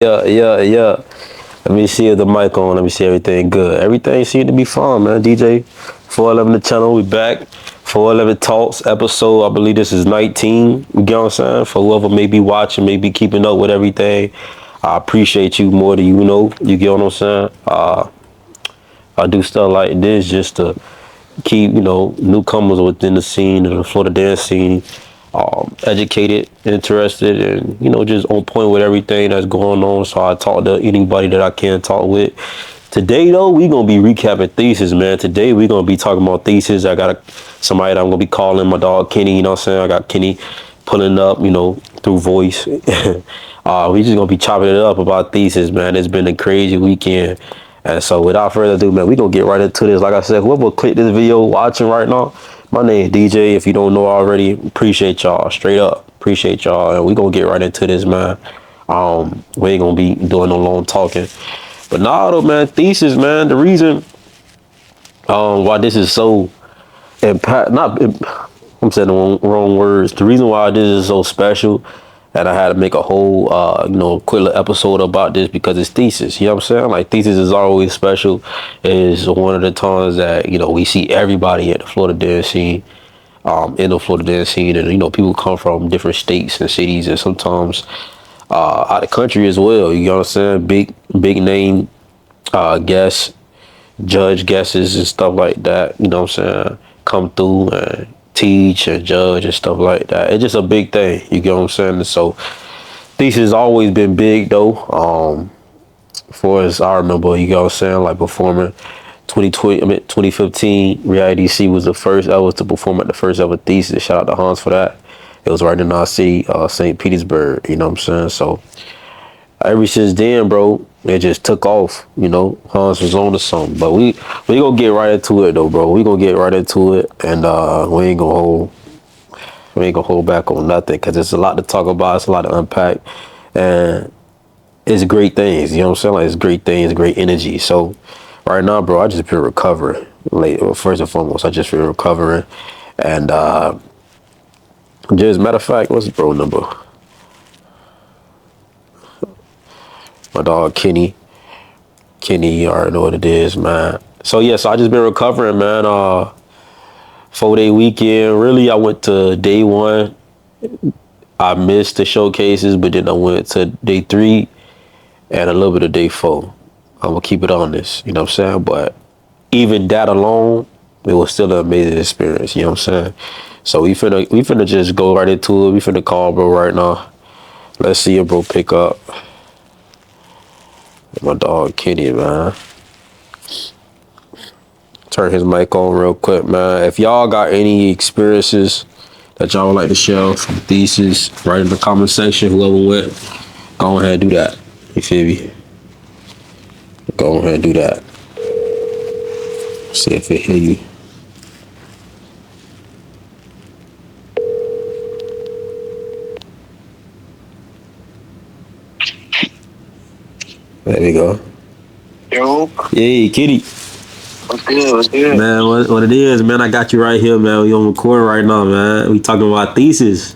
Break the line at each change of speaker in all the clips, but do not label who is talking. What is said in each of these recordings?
Yeah. Let me see if the mic on. Let me see everything good. Everything seemed to be fine, man. DJ 411 the channel. We back. 411 Talks episode. I believe this is 19. You get what I'm saying? For whoever may be watching, may be keeping up with everything. I appreciate you more than you know. You get what I'm saying? I do stuff like this just to keep, newcomers within the scene of the Florida dance scene educated, interested, and just on point with everything that's going on. So I talk to anybody that I can talk with. Today though, we gonna be recapping Thesis, man. Today we gonna be talking about Thesis. I got somebody that I'm gonna be calling, my dog Kenny. You know what I'm saying? I got Kenny pulling up, through voice. We just gonna be chopping it up about Thesis, man. It's been a crazy weekend. And so without further ado, man, we gonna get right into this. Like I said, whoever clicked this video watching right now, my name is DJ. If you don't know already, appreciate y'all. Straight up, appreciate y'all. And we gonna get right into this, man. We ain't gonna be doing no long talking. But nah, though, man, Thesis, man, the reason why this is so I'm saying the wrong words. The reason why this is so special, and I had to make a whole, quick little episode about this because it's Thesis. You know what I'm saying? Like, Thesis is always special. It's one of the times that, we see everybody at the Florida dance scene, in the Florida dance scene. And, people come from different states and cities and sometimes out of the country as well. You know what I'm saying? Big name guests, judge guesses and stuff like that. You know what I'm saying? Come through and teach and judge and stuff like that. It's just a big thing. You get what I'm saying? And so Thesis has always been big though. For as I remember, you get what I'm saying, like performing 2015 Reality C was the first ever to perform at the first ever Thesis. Shout out to Hans for that. It was right in our city, St. Petersburg, you know what I'm saying? So ever since then, bro, it just took off. Hans was on to something. But we gonna get right into it though, bro. We gonna get right into it, and we ain't gonna hold back on nothing because there's a lot to talk about. It's a lot to unpack, and it's great things. You know what I'm saying? Like, it's great things, great energy. So right now, bro, I just been recovering. First and foremost, I just been recovering, and just matter of fact, what's the bro number? My dog Kenny, you already know what it is, man. So yes, I just been recovering, man. 4-day weekend. Really, I went to day 1. I missed the showcases, but then I went to day 3 and a little bit of day 4. I'm gonna keep it on this, you know what I'm saying? But even that alone, it was still an amazing experience, you know what I'm saying? So we finna just go right into it. We finna call bro right now. Let's see if bro pick up. My dog Kenny, man. Turn his mic on real quick, man. If y'all got any experiences that y'all would like to share from Thesis, write in the comment section. Whoever went, go ahead and do that. You feel me? Go ahead and do that. See if it hear you. There we go.
Yo.
Hey, Kitty.
What's good?
Man, what it is, man, I got you right here, man. We on recording right now, man. We talking about Thesis.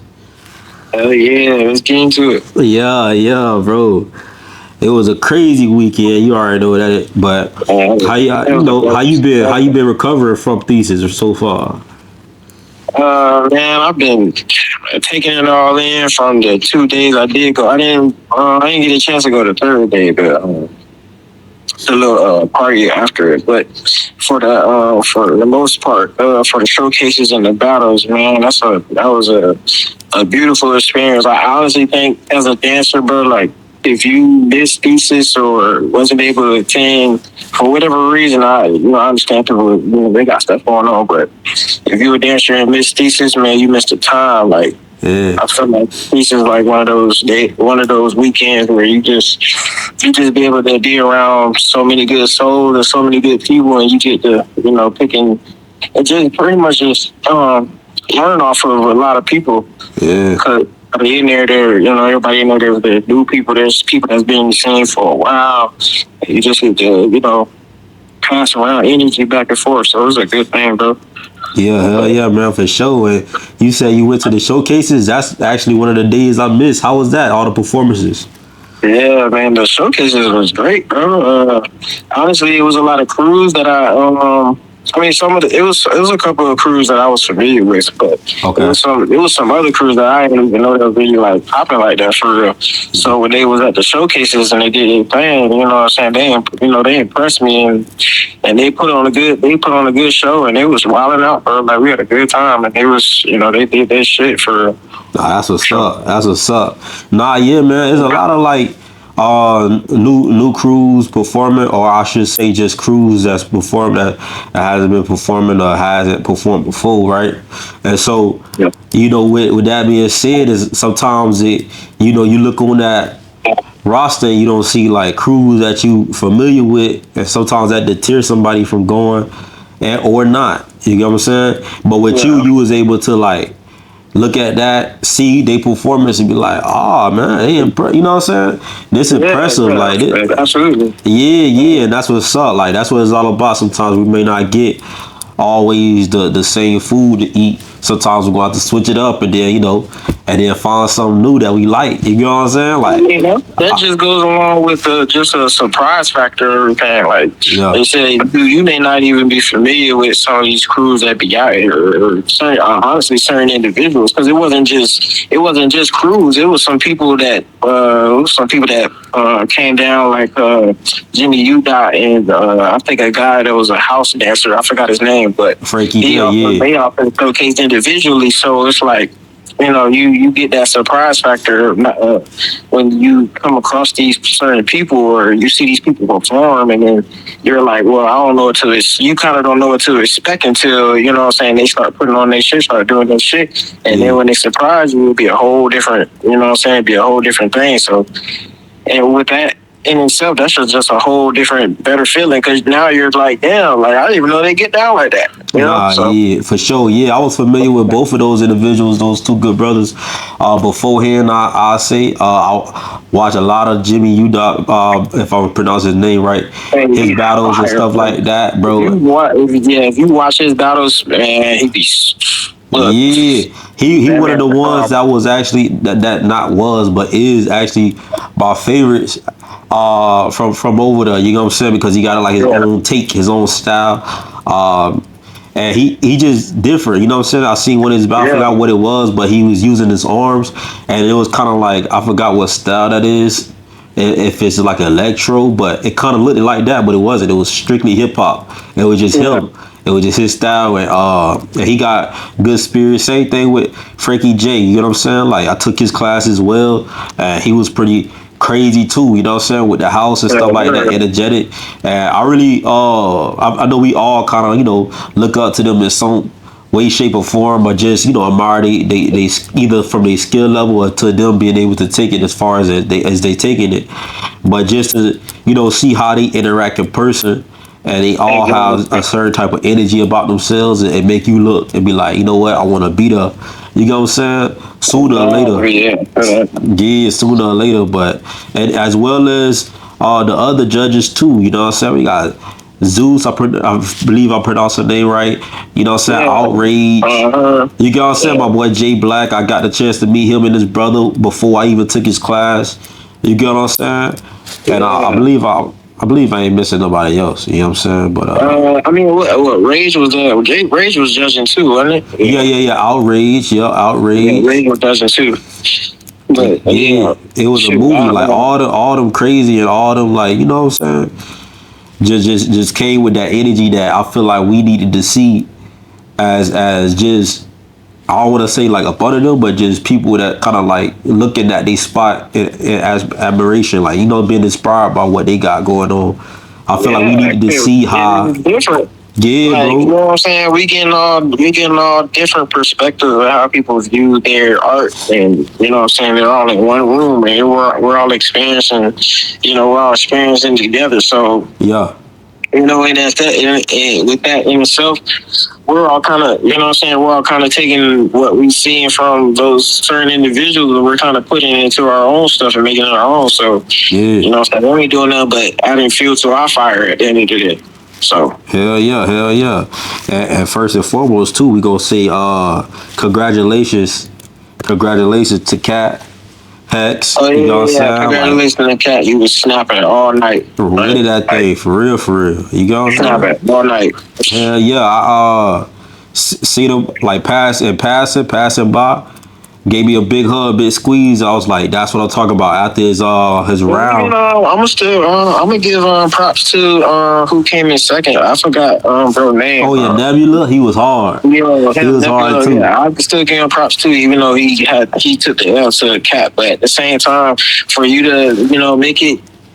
Hell yeah, let's get into it.
Yeah, bro. It was a crazy weekend. You already know that. But how you been recovering from Thesis so far?
Man, I've been taking it all in from the 2 days I did go. I didn't get a chance to go the third day, but a little party after it. But for the most part, for the showcases and the battles, man, that was a beautiful experience. I honestly think as a dancer, bro, like, if you missed Thesis or wasn't able to attend for whatever reason, I understand people, they got stuff going on, but if you a dancer and missed Thesis, man, you missed the time. Like, yeah. I feel like Thesis is like one of those weekends where you just be able to be around so many good souls and so many good people, and you get to, picking, and just pretty much just learn off of a lot of people.
Yeah.
Cause in there, everybody in there, there's new people. There's people that's been in the scene for a while. You just need to, pass around energy back and forth. So it was a good thing, bro.
Yeah, hell yeah, man, for sure. And you said you went to the showcases. That's actually one of the days I missed. How was that? All the performances?
Yeah, man, the showcases was great, bro. Honestly, it was a lot of crews that I mean, some of the it was a couple of crews that I was familiar with, but
Okay.
it was some other crews that I didn't even know that was really like popping like that for real. So when they was at the showcases and they did their thing, you know what I'm saying? They impressed me and they put on a good show and they was wilding out, bro. Like we had a good time and they was they did their shit for real.
Nah, that's what's up. That's what's up. Nah, yeah, man. There's a lot of like new crews performing, or I should say just crews that's performed that hasn't been performing or hasn't performed before, right? And so,
Yeah.
you know, with that being said, is sometimes you look on that roster and you don't see like crews that you familiar with, and sometimes that deters somebody from going and or not. You get what I'm saying? But with you was able to like look at that, see they performance, and be like, "Oh man, they you know what I'm saying? This impressive,
Yeah,
like this."
absolutely.
Yeah, and that's what's up. Like that's what it's all about. Sometimes we may not get always the same food to eat. Sometimes we're gonna have to switch it up, and then find something new that we like. You know what I'm saying? Like,
You know, that just goes along with just a surprise factor. Everything like
Yeah.
they say, you may not even be familiar with some of these crews that be out here, or certain, honestly, certain individuals. Because it wasn't just crews. It was some people that came down like Jimmy U. and I think a guy that was a house dancer. I forgot his name, but
Frankie,
they often showcased individually. So it's like, you get that surprise factor when you come across these certain people or you see these people perform, and then you're like, well, I don't know what to. You kind of don't know what to expect until they start putting on their shit, start doing their shit, and then when they surprise you, it'll be a whole different, be a whole different thing. So, and with that in itself, that's just a whole different, better feeling because now you're like, damn, like I didn't even know they get down like that.
Yeah, for sure. Yeah, I was familiar with both of those individuals, those two good brothers. Beforehand, I say I watch a lot of Jimmy Udop, if I'm pronouncing his name right, his battles and stuff like that, bro.
If you watch his battles, man, he be.
Yeah, he one of the ones that was actually that not was but is actually my favorites from over there. You know what I'm saying? Because he got like his own take, his own style. And he just different, you know what I'm saying? I seen one of his battles, I forgot what it was, but he was using his arms, and it was kind of like, I forgot what style that is, if it's like electro, but it kind of looked like that, but it wasn't. It was strictly hip hop. It was just him. It was just his style, and he got good spirit. Same thing with Frankie J. You know what I'm saying? Like I took his class as well, and he was pretty crazy too, you know what I'm saying, with the house and stuff like that, energetic. And I really I know we all kind of look up to them in some way, shape, or form, or just admire they either from their skill level or to them being able to take it as far as they taking it. But just to see how they interact in person, and they all have a certain type of energy about themselves, and make you look and be like, you know what, I want to be there. You know what I'm saying? Sooner or later. Yeah, sooner or later. But and as well as the other judges too. You know what I'm saying? We got Zeus. I believe I pronounced her name right. You know what I'm saying? Outrage. You know what I'm saying? My boy Jay Black. I got the chance to meet him and his brother before I even took his class. You get what I'm saying? And I believe I ain't missing nobody else. You know what I'm saying? But
I mean, what Rage was there? Rage was judging too, wasn't it?
Yeah. Outrage. Yeah, Outrage.
Yeah, Rage was judging too. But
it was a movie. Like all them crazy and all them, like, you know what I'm saying? Just came with that energy that I feel like we needed to see as just, I don't want to say like a part of them, but just people that kind of like looking at they spot as admiration, like, being inspired by what they got going on. I feel like we needed to see how
different.
Yeah,
like,
bro.
You know what I'm saying? We getting all different perspectives of how people view their art, and you know what I'm saying, they're all in one room, and we're all experiencing, we're all experiencing together. So
yeah.
And with that in itself, we're all kind of, we're all kind of taking what we see from those certain individuals, and we're kind of putting it into our own stuff and making it our own. So, we ain't doing nothing but adding fuel to our fire at the end of the day. So
hell yeah. And first and foremost too, we gonna say congratulations to Cat. Hex,
Oh
you know what I'm
yeah, yeah.
saying? Like,
Congratulations to Cat. You was snapping it all night.
really that thing, for real, for real. You know what I'm saying?
Snapping it all night.
Hell yeah, I see them like passing by, gave me a big hug, big squeeze. I was like, that's what I'm talking about after his
You
round.
know, I'm gonna give props to who came in second. I forgot bro name.
Oh yeah, Nebula, he was hard.
Yeah,
He was hard too.
yeah, I still give him props too, even though he took the L to Cat. But at the same time, for you to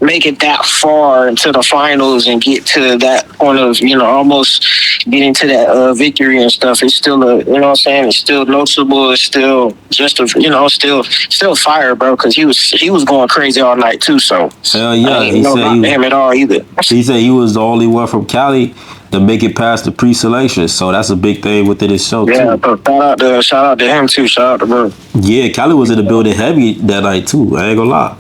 make it that far into the finals and get to that point of almost getting to that victory and stuff, it's still what I'm saying, it's still noticeable. It's still just still fire, bro, because he was going crazy all night too. So
Hell yeah,
he said him at all either.
He said he was the only one from Cali to make it past the pre-selection, so that's a big thing within this show
Yeah,
too.
so shout out to him too. Shout out to bro.
Yeah, Cali was in the building heavy that night too. I ain't gonna lie.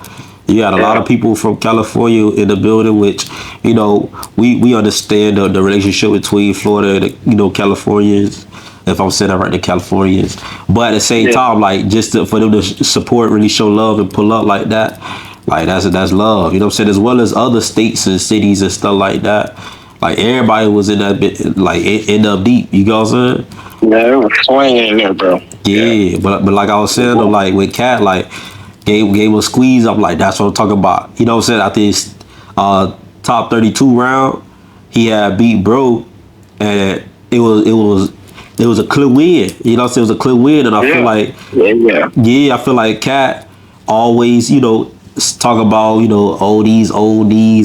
You had a lot of people from California in the building, which, we understand the relationship between Florida and, Californians, if I'm saying that right, the Californians. But at the same time, like, just for them to support, really show love and pull up like that, like, that's love. You know what I'm saying? As well as other states and cities and stuff like that. Like, everybody was in that bit, like, end up deep. You know what I'm saying?
Yeah, it was swinging in there, bro.
Yeah, but like I was saying, though, like, with Cat, like, gave a squeeze. I'm like, that's what I'm talking about. You know what I'm saying? After his top 32 round, he had beat Bro, and it was a clear win. You know what I'm saying? It was a clear win, and I feel like I feel like Cat always talk about oldies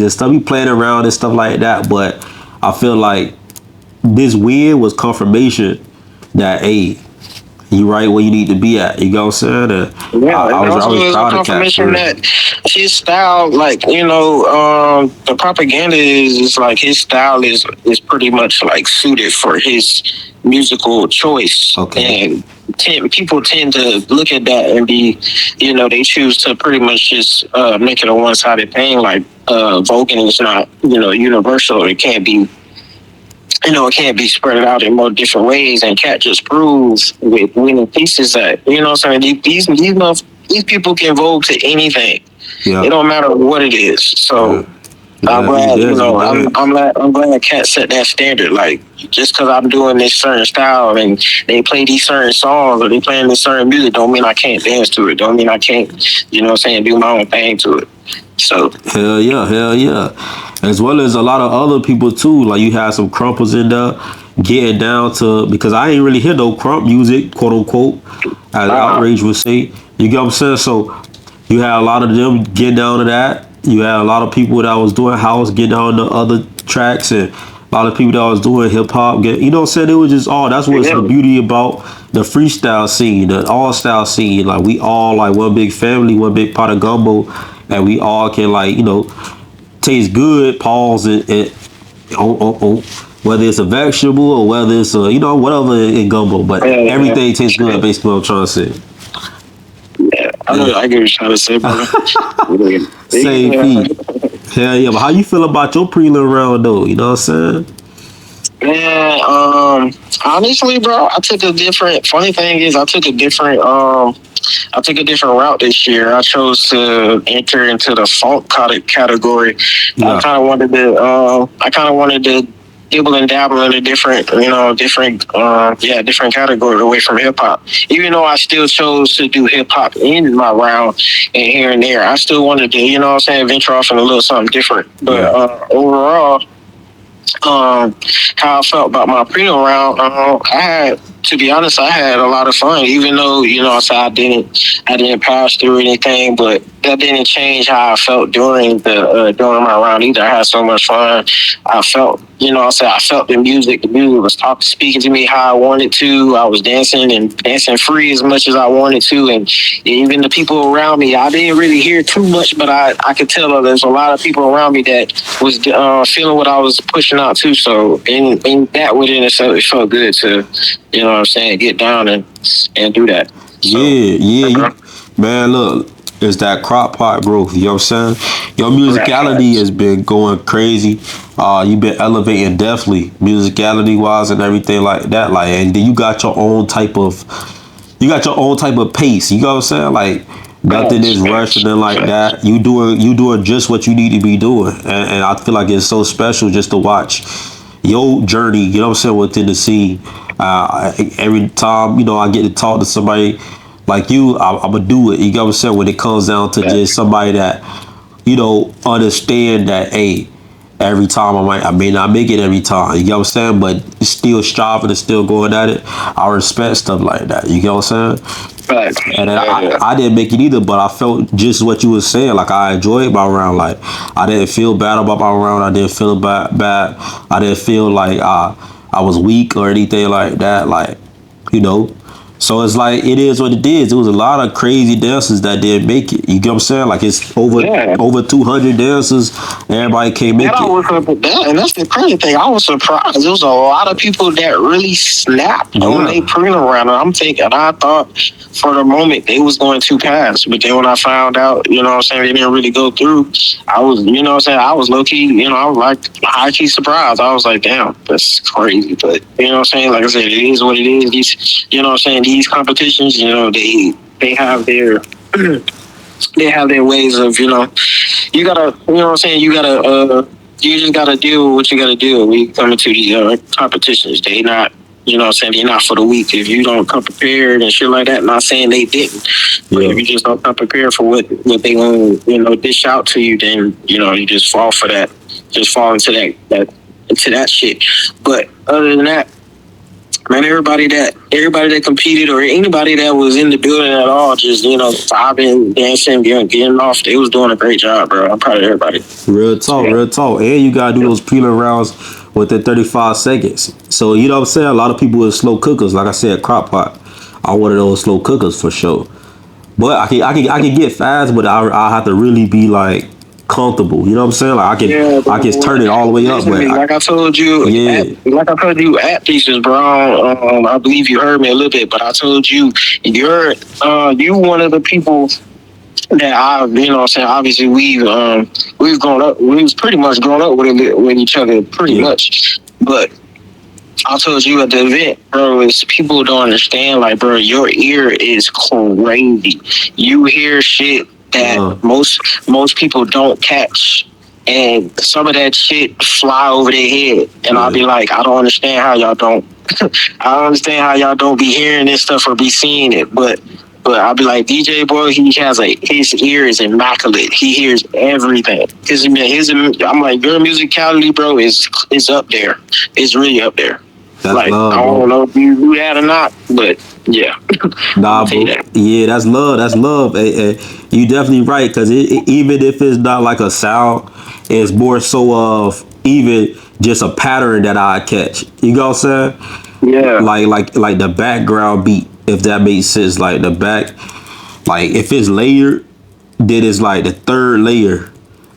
and stuff. He playing around and stuff like that, but I feel like this win was confirmation that, hey, you right where you need to be at. You know what I'm saying? I was proud of
confirmation that his style, like, the propaganda is like his style is pretty much like suited for his musical choice.
Okay.
And people tend to look at that and be, they choose to pretty much just make it a one-sided thing. Like voguing is not, universal. It can't be. It can't be spread out in more different ways, and Cat just proves with winning pieces that, what I'm saying, these people can vote to anything.
Yeah.
It don't matter what it is. So I'm glad, I'm glad Cat set that standard. Like, just because I'm doing this certain style and they play these certain songs or they playing this certain music, don't mean I can't dance to it. Don't mean I can't, do my own thing to it. So
hell yeah. As well as a lot of other people too. Like, you had some crumpers in there getting down to, because I ain't really hear no crump music, quote unquote, as Outrage would say. You get what I'm saying? So you had a lot of them getting down to that. You had a lot of people that was doing house getting down to other tracks, and a lot of people that was doing hip hop. You know what I'm saying? It was just all. That's what's the beauty about the freestyle scene, the all style scene. Like, we all like one big family, one big pot of gumbo, and we all can, like, taste good. Pause it whether it's a vegetable or whether it's a whatever in gumbo, but everything tastes good. Basically, what I'm trying to say.
Yeah, I get what you're trying to say, brother.
Same feet. Hell yeah, but how you feel about your prelim round though? You know what I'm saying?
Man, honestly, bro, funny thing is I took a different route this year. I chose to enter into the funk category.
Yeah.
I kind of wanted to dibble and dabble in a different category away from hip hop. Even though I still chose to do hip hop in my round and here and there, I still wanted to, venture off in a little something different. But overall, how I felt about my prelim round, to be honest, I had a lot of fun, even though, I said I didn't pass through anything, but that didn't change how I felt during my round either. I had so much fun. I felt, I felt the music. The music was speaking to me how I wanted to. I was dancing free as much as I wanted to. And even the people around me, I didn't really hear too much, but I could tell there's a lot of people around me that was feeling what I was pushing out too. So in that within itself, it felt good to, get down and do that. So,
man, look, it's that crop pot growth. You know what I'm saying? Your musicality has been going crazy. You've been elevating definitely musicality wise and everything like that. And then you got your own type of pace. You know what I'm saying? Like, Nothing is rushing and like that. You doing just what you need to be doing, and I feel like it's so special just to watch your journey. You know what I'm saying within the scene. Every time I get to talk to somebody like you, I'm gonna do it. You know what I'm saying when it comes down to just somebody that understand that, hey, every time I may not make it every time. You know what I'm saying? But still striving and still going at it. I respect stuff like that. You know what I'm saying?
Right.
And then I didn't make it either, but I felt just what you were saying. Like I enjoyed my round. Like I didn't feel bad about my round. I didn't feel bad. I didn't feel like I was weak or anything like that. Like, you know. So it's like it is what it is. It was a lot of crazy dancers that didn't make it. You get what I'm saying? Like it's over 200 dancers. Everybody can't make
And I
it.
was and that's the crazy thing. I was surprised. There was a lot of people that really snapped on their prelim round. And I'm thinking, I thought for the moment they was going to pass. But then when I found out, you know what I'm saying, they didn't really go through, I was, you know what I'm saying, I was low key, I was like high key surprised. I was like, damn, that's crazy. But you know what I'm saying? Like I said, it is what it is. These, you know what I'm saying, these competitions, they have their they have their ways of, you gotta, you know what I'm saying, you just gotta deal with what you gotta do when you come into these competitions. They not, you know what I'm saying, they're not for the weak. If you don't come prepared and shit like that, not saying they didn't, but if you just don't come prepared for what they gonna, dish out to you, then, you just fall for that, just fall into that shit. But other than that, man, everybody that competed or anybody that was in the building at all, just, vibing, dancing, getting off, they was doing a great job, bro. I'm proud of everybody.
Real talk, real talk. And you gotta do those prelim rounds within 35 seconds. So you know what I'm saying? A lot of people are slow cookers. Like I said, crock pot. I'm one of those slow cookers for sure. But I can get fast, but I have to really be like comfortable. You know what I'm saying? Like I can turn it all the way up. But
like I told you, at Thesis, bro. I believe you heard me a little bit, but I told you you one of the people that obviously we've grown up, we've pretty much grown up with each other pretty much. But I told you at the event, bro, is people don't understand, like, bro, your ear is crazy. You hear shit that most people don't catch. And some of that shit fly over their head. And I'll be like, I don't understand how y'all don't I don't understand how y'all don't be hearing this stuff or be seeing it. But I'll be like, DJ boy, his ear is immaculate. He hears everything. I'm like, your musicality, bro, is up there. It's really up there.
That's
like
love,
I don't know if you do that or not, but yeah.
Nah, bro. Yeah, that's love. That's love. You definitely right, because even if it's not like a sound, it's more so of even just a pattern that I catch. You know what I'm saying?
Yeah.
Like the background beat, if that makes sense. Like the back, like if it's layered, then it's like the third layer.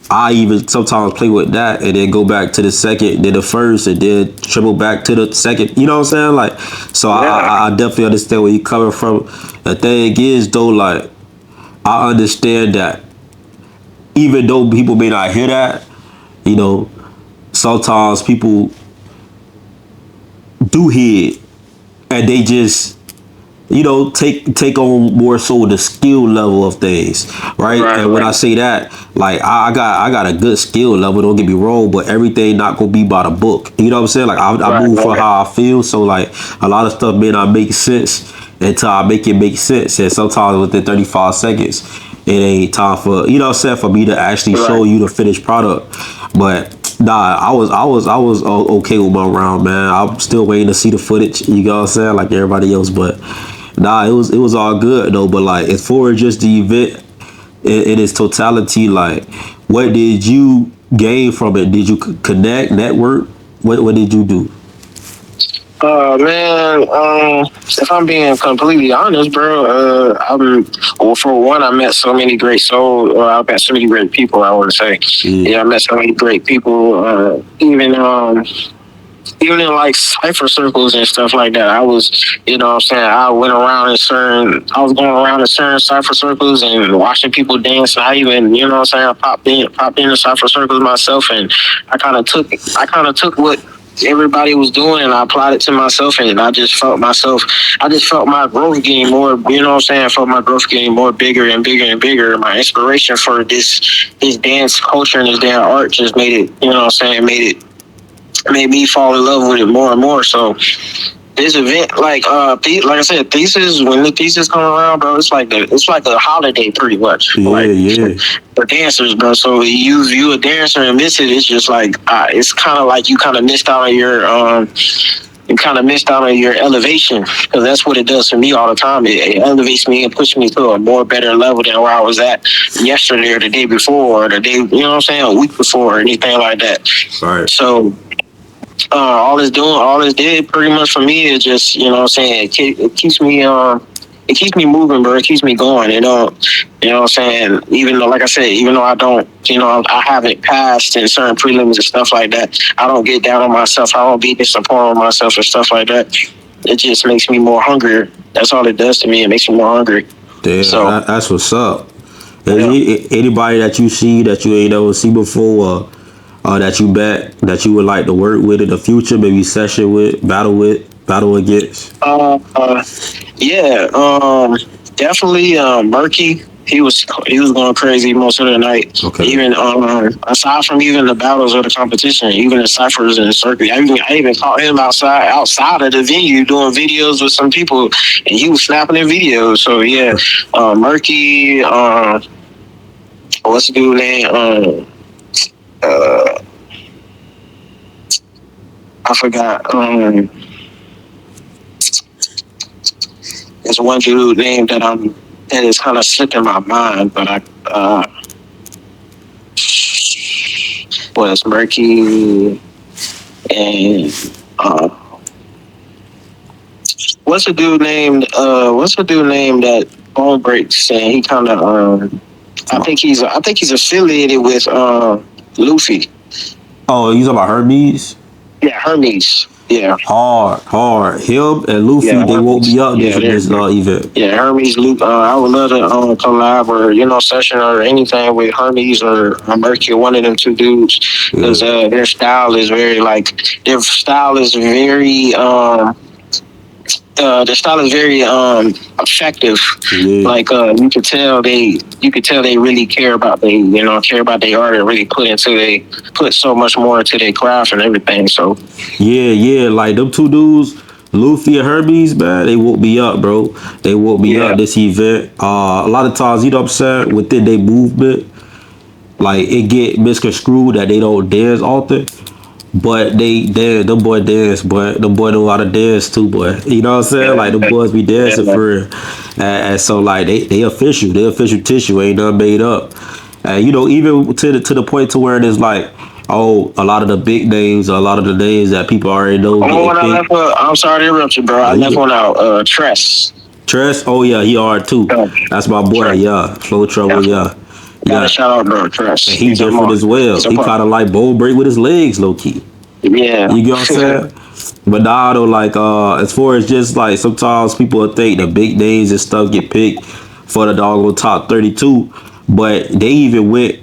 I even sometimes play with that and then go back to the second, then the first, and then triple back to the second. You know what I'm saying? Like, so I definitely understand where you're coming from. The thing is, though, like, I understand that even though people may not hear that, sometimes people do hear it and they just take on more so the skill level of things, right? And when I say that, like I got a good skill level, don't get me wrong, but everything not gonna be by the book. You know what I'm saying? Like I move for how I feel, so like a lot of stuff may not make sense until I make it make sense. And sometimes within 35 seconds, it ain't time for for me to actually show you the finished product. But nah, I was okay with my round, man. I'm still waiting to see the footage. You know what I'm saying? Like everybody else, but nah, it was all good though. But like as far as just the event in its totality, like what did you gain from it? Did you connect, network? What did you do?
Man, if I'm being completely honest, bro, for one, I met so many great souls, or I met so many great people, I want to say. Yeah, I met so many great people, even in like cipher circles and stuff like that. I was, you know what I'm saying, I was going around in certain cipher circles and watching people dance. And I even, you know what I'm saying, I popped in the cipher circles myself, and I kind of took what everybody was doing, and I applied it to myself, and I just felt myself. I just felt my growth getting more. You know what I'm saying? I felt my growth getting more bigger and bigger and bigger. My inspiration for this dance culture and this damn art just made it. You know what I'm saying? Made me fall in love with it more and more. So this event, like like I said, Thesis, when the Thesis come around, bro, it's like a holiday pretty much.
Yeah,
like,
yeah.
for dancers, bro. So you a dancer and miss it, it's just like it's kind of like you kind of missed out on your elevation, because that's what it does for me all the time. It elevates me and pushes me to a more better level than where I was at yesterday or the day before or the day, you know what I'm saying, a week before or anything like that.
Right.
So all this did pretty much for me is just, you know what I'm saying, it keeps me it keeps me moving, bro. It keeps me going. You know what I'm saying? Even though, like I said, even though I don't, I haven't passed in certain prelims and stuff like that, I don't get down on myself. I don't be disappointed on myself and stuff like that. It just makes me more hungrier. That's all it does to me. It makes me more hungry.
Damn,
So
that's what's up.
yeah.
Anybody that you see that you ain't ever see before, that you bet that you would like to work with in the future, maybe session with, battle against?
Yeah, definitely Murky. He was going crazy most of the night.
Okay.
Even aside from even the battles or the competition, even the ciphers and the circuit, I even caught him outside of the venue doing videos with some people, and he was snapping their videos. So yeah, Murky. What's the dude name? I forgot. There's one dude name that is kind of slipping my mind, but was Murky and what's the dude named that Bone Breaks, and he kind of I think he's affiliated with Luffy.
Oh, you talking about Hermes?
Yeah, Hermes. Yeah.
Hard. Him and Luffy,
Yeah,
they woke me up this
they're-
event.
Yeah, Hermes, Luke. I would love to collab or session or anything with Hermes or Murky, one of them two dudes, because their style is very effective.
Yeah.
Like you could tell they really care about their art and really put so much more into their craft and everything. So
Yeah, like them two dudes, Luffy and Hermes, man, they woke me up, bro. They woke me up this event. A lot of times, you know what I'm saying, within their movement, like it get misconstrued that they don't dance often. But they dance, them boy dance, but them boy know how to dance too, boy. You know what I'm saying? Like the boys be dancing for real. And so like they official tissue, ain't nothing made up. And even to the point to where it is like, oh, a lot of the big names, a lot of the names that people already know.
I'm sorry to interrupt you, bro. I left one out. Tress.
Tress, oh yeah, he hard too. That's my boy, yeah. Flow Trouble, yeah.
Gotta shout out, bro, Tress.
And he different as well. He kind of like Bone Break with his legs, low key.
Yeah.
You get what I'm saying? But nah, though, like, as far as just like sometimes people will think the big names and stuff get picked for the doggone top 32, but they even went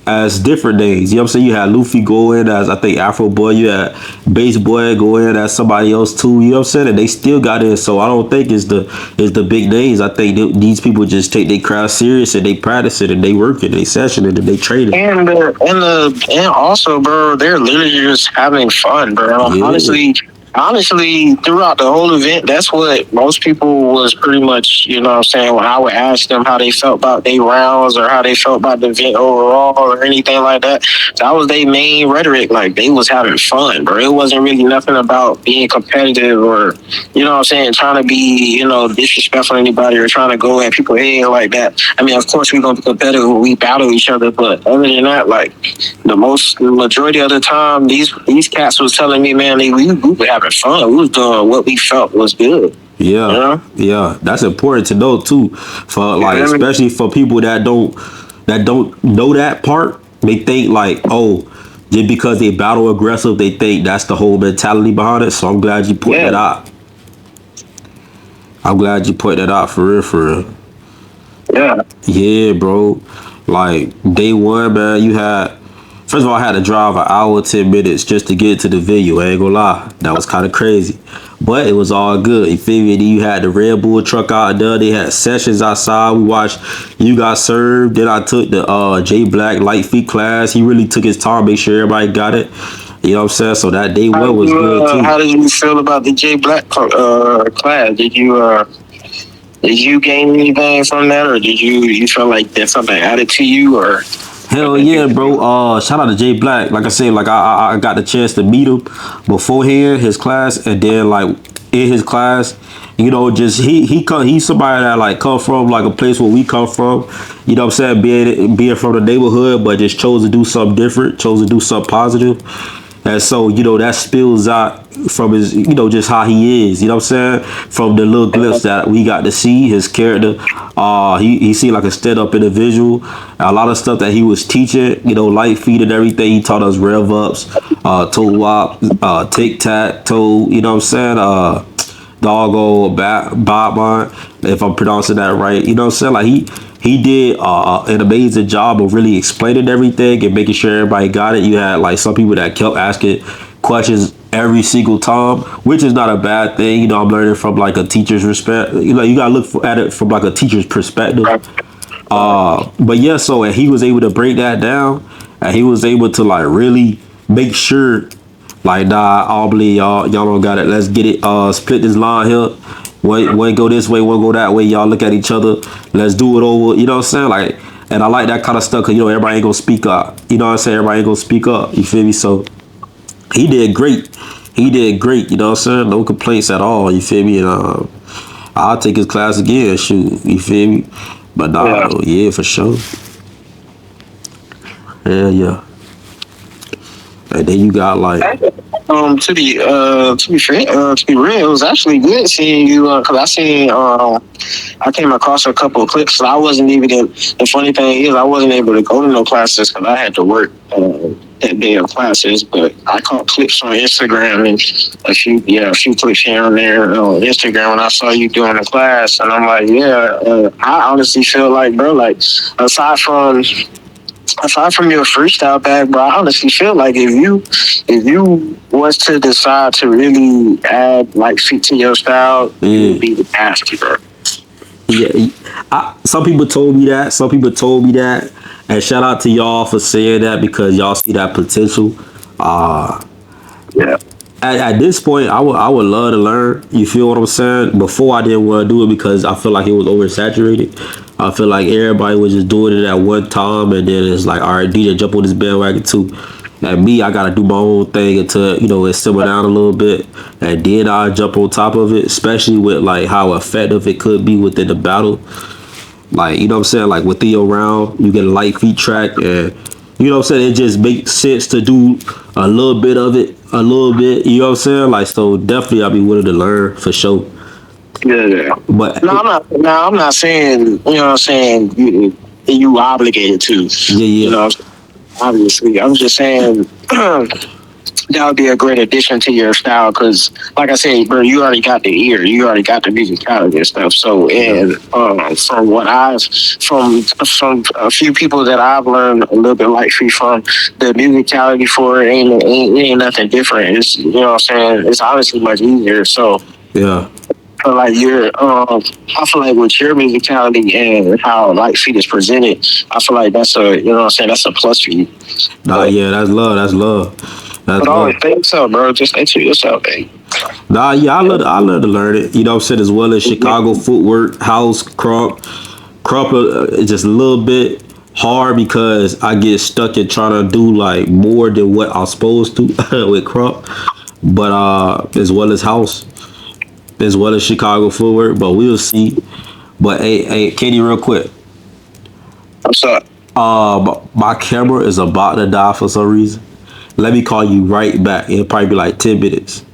as different names. You know what I'm saying? You had Luffy go in as, I think, Afro Boy. You had Bass Boy go in as somebody else too. You know what I'm saying? And they still got in. So I don't think it's the big names. I think these people just take their craft serious and they practice it and they work it, they session it, and they train it.
And also, bro, they're literally just having fun, bro.
Yeah.
Honestly, throughout the whole event, that's what most people was pretty much, you know what I'm saying, when I would ask them how they felt about their rounds or how they felt about the event overall or anything like that. That was their main rhetoric. Like, they was having fun, bro. It wasn't really nothing about being competitive or, you know what I'm saying, trying to be, disrespectful to anybody or trying to go at people head like that. I mean, of course, we're going to be competitive when we battle each other, but other than that, like, the majority of the time, these cats was telling me, man, we were having fun. We was doing what we felt was good.
Yeah, yeah, that's important to know too. For like, especially for people that don't know that part, they think like, oh, just because they battle aggressive, they think that's the whole mentality behind it. So I'm glad you put that out. I'm glad you put that out for real. Yeah. Yeah, bro. Like day one, man, you had First of all, I had to drive an hour, 10 minutes just to get to the venue. I ain't gonna lie, that was kind of crazy, but it was all good. You feel me? And then you had the Red Bull truck out there. They had sessions outside. We watched You Got Served. Then I took the J Black light feet class. He really took his time, make sure everybody got it. You know what I'm saying? So that day one was good too.
How did you feel about the J Black class? Did you gain anything from that, or did you feel like that's something added to you, or?
Hell yeah, bro. Shout out to Jay Black. Like I said, like I got the chance to meet him beforehand, his class, and then like in his class, you know, just he's somebody that like come from like a place where we come from. You know what I'm saying? Being from the neighborhood, but just chose to do something different, chose to do something positive. And so, you know, that spills out from his, you know, just how he is, you know what I'm saying? From the little glimpse that we got to see, his character, he seemed like a stand-up individual. A lot of stuff that he was teaching, you know, light feet and everything, he taught us rev ups, toe wop, tic-tac-toe, you know what I'm saying? Doggo, Bob, if I'm pronouncing that right, you know what I'm saying? Like he did an amazing job of really explaining everything and making sure everybody got it. You had like some people that kept asking questions every single time, which is not a bad thing. You know, I'm learning from like a teacher's respect. You know, you gotta look at it from like a teacher's perspective. But yeah, so and he was able to break that down, and he was able to like really make sure, like, nah, I don't believe y'all don't got it. Let's get it. Split this line here. One go this way, one go that way. Y'all look at each other. Let's do it over. You know what I'm saying? Like, and I like that kind of stuff because you know everybody ain't gonna speak up. You know what I'm saying? Everybody ain't gonna speak up. You feel me? So he did great. He did great. You know what I'm saying? No complaints at all. You feel me? And I'll take his class again. Shoot. You feel me? But nah, yeah, for sure. Yeah. And then you got like
to be real, it was actually good seeing you because I came across a couple of clips. So I wasn't even the funny thing is I wasn't able to go to no classes because I had to work that day of classes. But I caught clips on Instagram and a few clips here and there on Instagram when I saw you doing the class, and I'm like, I honestly feel like, bro, like aside from your freestyle bag, bro, I honestly feel like if you was to decide to really add like feet to your style, you would be the master, bro.
Yeah, some people told me that. Some people told me that, and shout out to y'all for saying that because y'all see that potential.
Yeah.
At this point, I would love to learn. You feel what I'm saying? Before I didn't want to do it because I feel like it was oversaturated. I feel like everybody was just doing it at one time, and then it's like, all right, DJ, jump on this bandwagon too. And me, I gotta do my own thing until it simmer down a little bit, and then I jump on top of it. Especially with like how effective it could be within the battle. Like you know what I'm saying? Like with Theo Round, you get a light feet track, and you know what I'm saying. It just makes sense to do a little bit of it, a little bit. You know what I'm saying? Like so, definitely I'll be willing to learn for sure.
Yeah.
But
I'm not saying, you know what I'm saying, you obligated to.
Yeah.
You know, obviously. I'm just saying that would be a great addition to your style because, like I said, bro, you already got the ear. You already got the musicality and stuff. So, and from a few people that I've learned a little bit like from, the musicality for it ain't nothing different. It's, you know what I'm saying, it's honestly much easier. So,
yeah.
I feel like with your musicality and how Light Feet is presented, I feel like that's that's a plus for you.
Nah, yeah, that's love. That's
but I always think so, bro. Just stay to yourself, man.
Nah, yeah, I love to learn it. You know what I'm saying? As well as Chicago footwork, house, crump is just a little bit hard because I get stuck in trying to do like more than what I'm supposed to with crump. But as well as house, as well as Chicago footwork, but we'll see. But hey, Katie, real quick.
What's up?
My camera is about to die for some reason. Let me call you right back. It'll probably be like 10 minutes.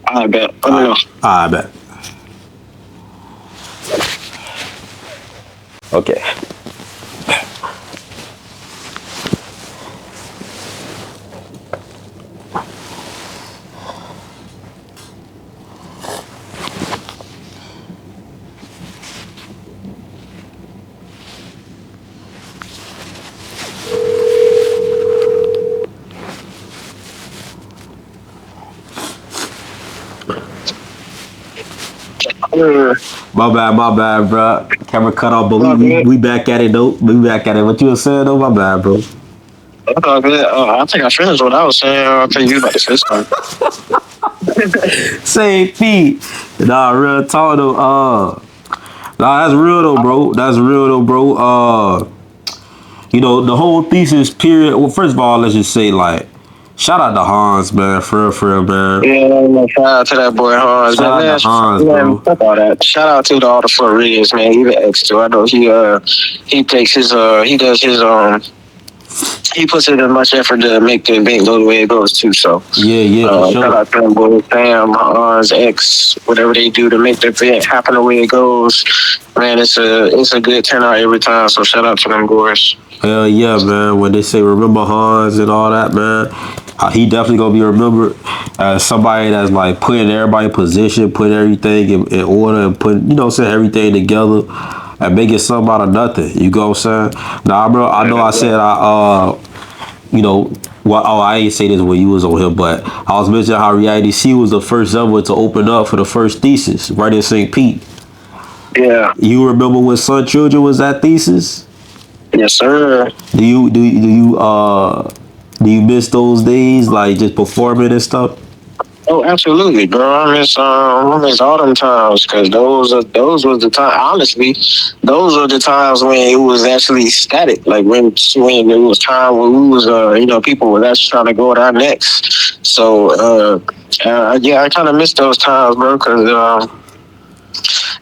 I bet.
I bet. Okay.
Uh,
My bad, bro. Camera cut off, but
all good.
we back at it though. We back at it. What you were saying though? My bad, bro.
That's all good. I think I finished what I was saying. I think you about to say something.
Same feet. Nah, real talk though. Nah, that's real though, bro. That's real though, bro. You know, the whole thesis period. Well, first of all, let's just say like, shout out to Hans, man. For real, man.
Yeah, shout out to that boy Hans,
Shout
man.
out to Hans,
Man,
bro.
fuck all that. Shout out to all the Floridians, man. Even X too. I know he takes his he does his he puts in as much effort to make the event go the way it goes too. So
Yeah, for
shout
sure.
out to them boys, Sam, Hans, X, whatever they do to make the event happen the way it goes. Man, it's a good turnout every time. So shout out to them boys.
Hell yeah, man. When they say remember Hans and all that, man, he definitely gonna be remembered as somebody that's like putting everybody in position, putting everything in order, and putting, you know, saying everything together and making something out of nothing. You go what I'm saying? Nah, bro. I know I said you know, well, oh, I ain't say this when you was on here, but I was mentioning how Reality C was the first ever to open up for the first Thesis right in St. Pete.
Yeah.
You remember when Sun Children was at Thesis?
Yes, sir.
Do you miss those days, like just performing and stuff?
Oh, absolutely, bro. I miss all them times because those was the time. Honestly, those were the times when it was actually static. Like when it was time when we was people were actually trying to go at our necks. So yeah, I kind of miss those times, bro, because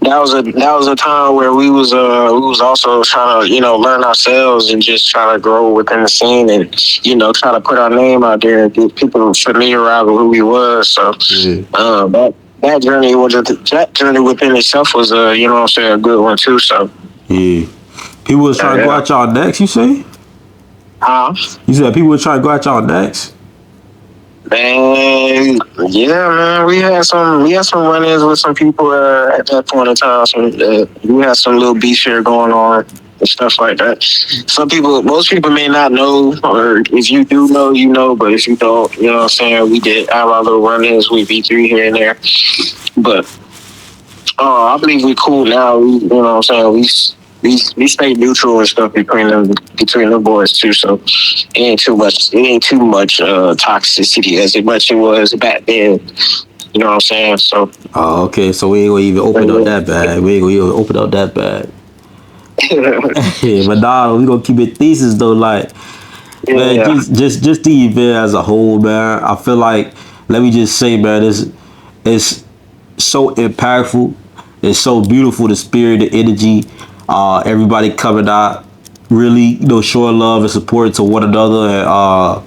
that was a time where we was also trying to learn ourselves and just trying to grow within the scene and try to put our name out there and get people familiarized with who we was. So
Yeah.
that journey within itself was a good one too. So
Yeah. People was trying to go at y'all next, you say? You said people was trying to go at y'all next?
Man, yeah, man, we had some run-ins with some people at that point in time. So we had some little beef here going on and stuff like that. Most people may not know, or if you do know, you know. But if you don't, you know what I'm saying, we did have our little run-ins with V3 here and there. But I believe we cool now. You know what I'm saying? We stay neutral and stuff between the boys too. So it ain't too much toxicity as much it was back then. You know what I'm saying? So
Oh, okay. So we ain't gonna even open up that bag. We ain't gonna even open up that bag. Yeah, but nah, we gonna keep it thesis though. Like, man,
yeah.
just the event as a whole, man. I feel like, let me just say, man, it's so impactful. It's so beautiful. The spirit, the energy, everybody coming out, really, showing love and support to one another, and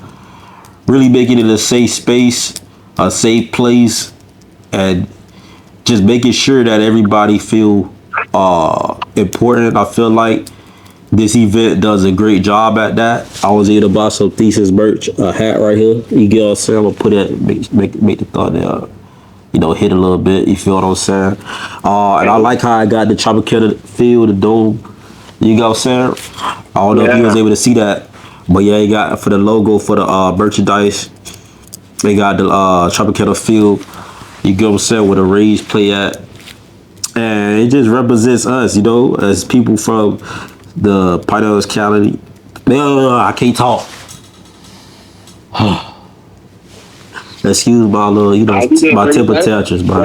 really making it a safe space, a safe place, and just making sure that everybody feel important. I feel like this event does a great job at that. I was able to buy some Thesis merch, a hat right here. You get what I'm saying? I'm gonna put it, make the thought there, hit a little bit. You feel what I'm saying? And I like how I got the Tropicana feel, the dome. You get what I'm saying? I don't know if you was able to see that, but yeah, you got for the logo for the merchandise. They got the Tropicana feel. You get what I'm saying? Where the Rays play at. And it just represents us, as people from the Pinellas County. I can't talk. Excuse my little, my temper tantrums, bro.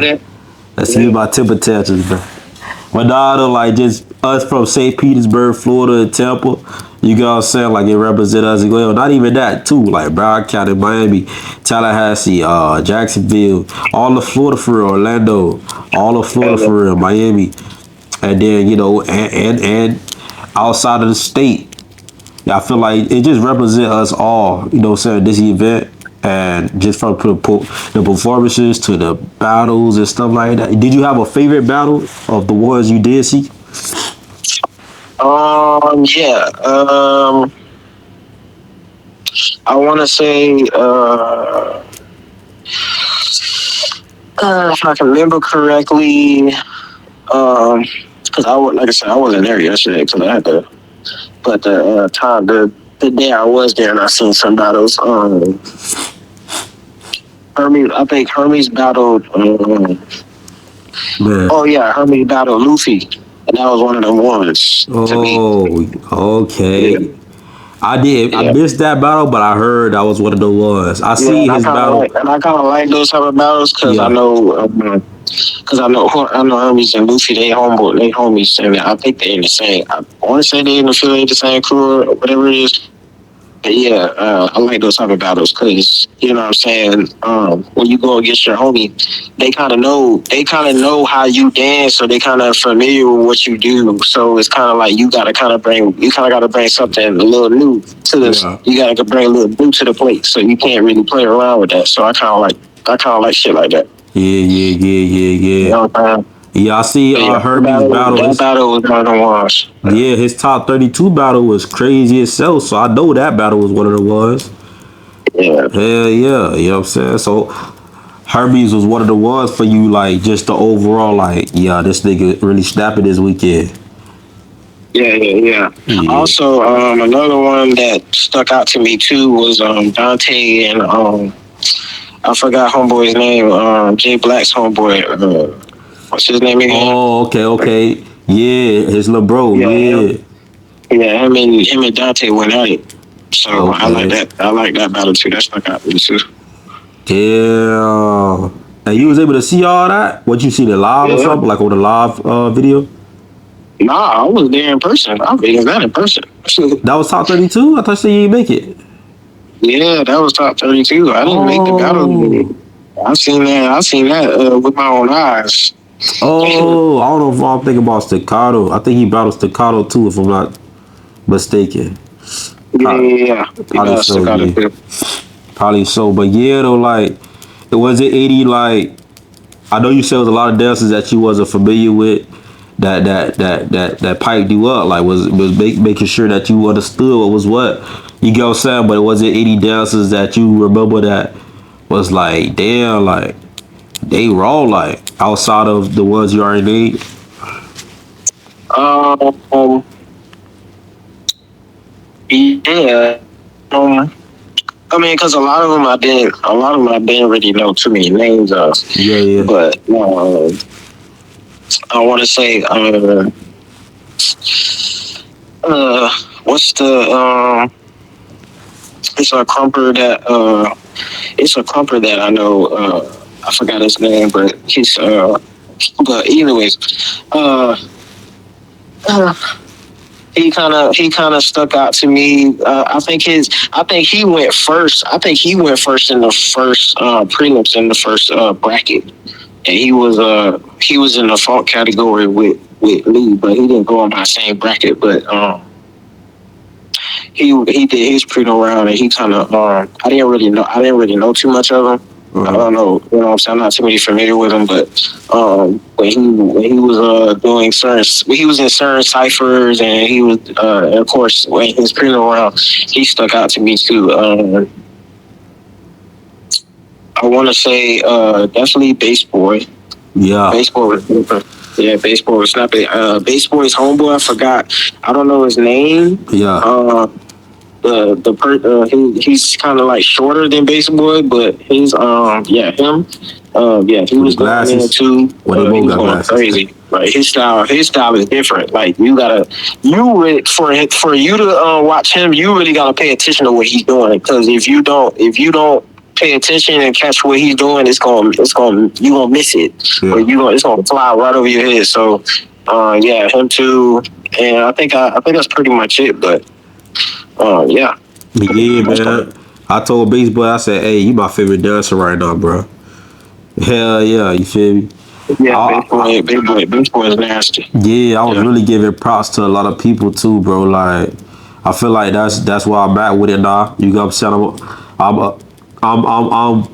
Excuse my temper tantrums, bro. But nah, like just us from St. Petersburg, Florida, and Tampa. You get what I'm saying? Like it represents us. Well, not even that too. Like Broward County, Miami, Tallahassee, Jacksonville, all of Florida for real, Orlando, all of Florida for real, Miami, and then and outside of the state. Yeah, I feel like it just represents us all. You know what I'm saying? This event. And just from the performances to the battles and stuff like that. Did you have a favorite battle of the ones you did see?
Yeah. I want to say, if I can remember correctly, because like I said, I wasn't there yesterday because I had to. But the day I was there and I seen some battles. I think Hermes battled
Man.
Oh yeah, Hermes battled Luffy, and that was one of the ones to me.
Oh,
Yeah,
okay. I
yeah.
missed that battle, but I heard that was one of the ones. I
Yeah,
see his battle.
and I kind of like those type of battles because
Yeah.
I know Hermes and Luffy, they homies, and I think they in the same. I want to say they in the same crew or whatever it is. But yeah, I like those type of battles because you know what I'm saying. When you go against your homie, they kind of know how you dance, so they kind of familiar with what you do. So it's kind of like you kind of got to bring something a little new to this.
Yeah.
You got to bring a little new to the plate, so you can't really play around with that. So I kind of like shit like that. You
Yeah.
know what I'm saying?
Yeah, I see
But yeah,
Hermes battle.
that battle was one of the ones.
Yeah, his top 32 battle was crazy itself, so I know that battle was one of the ones.
Yeah.
Hell yeah, you know what I'm saying? So Hermes was one of the ones for you, like just the overall, like, yeah, this nigga really snapping this weekend.
Yeah.
Yeah.
Also, another one that stuck out to me too was Dante and I forgot homeboy's name. Jay Black's homeboy. What's his name again?
Oh, okay. Yeah, his little bro,
Yeah,
yeah.
him and Dante went at it. So I like
Okay.
that. I like that battle too. That stuck out to me too.
Yeah. And you was able to see all that? What you see the live or
Yeah.
something? Like on the live video?
Nah, I was there in person. I was that in person.
That was top 32? I thought you said you didn't make it.
Yeah, that was top 32. I didn't make the battle.
Oh.
I seen that with my own eyes.
Oh, I don't know if I'm thinking about Staccato. I think he battled Staccato too, if I'm not mistaken.
Yeah. You
Probably
know,
so,
stuck out
yeah.
a bit.
Probably so. But yeah, though, like, it was it 80, like, I know you said it was a lot of dances that you wasn't familiar with that piped you up, like making sure that you understood what was what. You get what I'm saying? But it wasn't 80 dances that you remember that was like, damn, like, they raw, like, outside of the ones you already made.
Um, yeah. I mean, because a lot of them I didn't really know too many names of.
Yeah.
But I want to say, what's the it's a crumper that I know. I forgot his name, but but anyways, uh, he kind of stuck out to me. I think he went first. I think he went first in the first prelims in the first bracket, and he was in the funk category with Lee, but he didn't go on my same bracket. But he did his prelim round, and he kind of I didn't really know too much of him. I don't know, you know what I'm saying? I'm not too really familiar with him, but when he was doing he was in certain ciphers, and he was and of course when his prelim round, he stuck out to me too. I want to say definitely Bass Boy.
Yeah.
Bass Boy was yeah, Bass Boy was snapping. Bass Boy's homeboy, I forgot. I don't know his name.
Yeah.
He's kind of like shorter than Bass Boy, but his he was going in
Glasses.
too.
Well, they
He
both
was
got
going
glasses.
crazy. Like his style is different. Like for you to watch him, you really gotta pay attention to what he's doing. Because if you don't pay attention and catch what he's doing, you gonna miss it,
Yeah.
or it's gonna fly right over your head. So, him too, and I think that's pretty much it. But yeah.
Yeah, man. I told Baseball, I said, hey, you my favorite dancer right now, bro. Hell yeah, you feel me?
Yeah, Big Boy is nasty.
Yeah, I was
Yeah.
really giving props to a lot of people too, bro. Like, I feel like that's where I'm at with it now. You know what I'm saying? I'm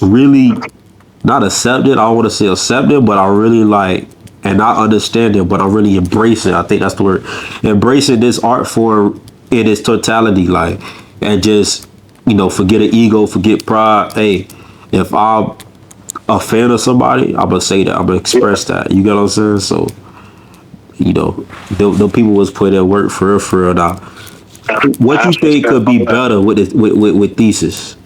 really not accepted. I don't want to say accepted, but I really like, and not understand it, but I'm really embracing. I think that's the word. Embracing this art form in its totality, like, and just, forget the ego, forget pride. Hey, if I'm a fan of somebody, I'm gonna say that. I'm gonna express that. You get what I'm saying? So, the people was putting in work for real now. What you think could be better with this, with Thesis?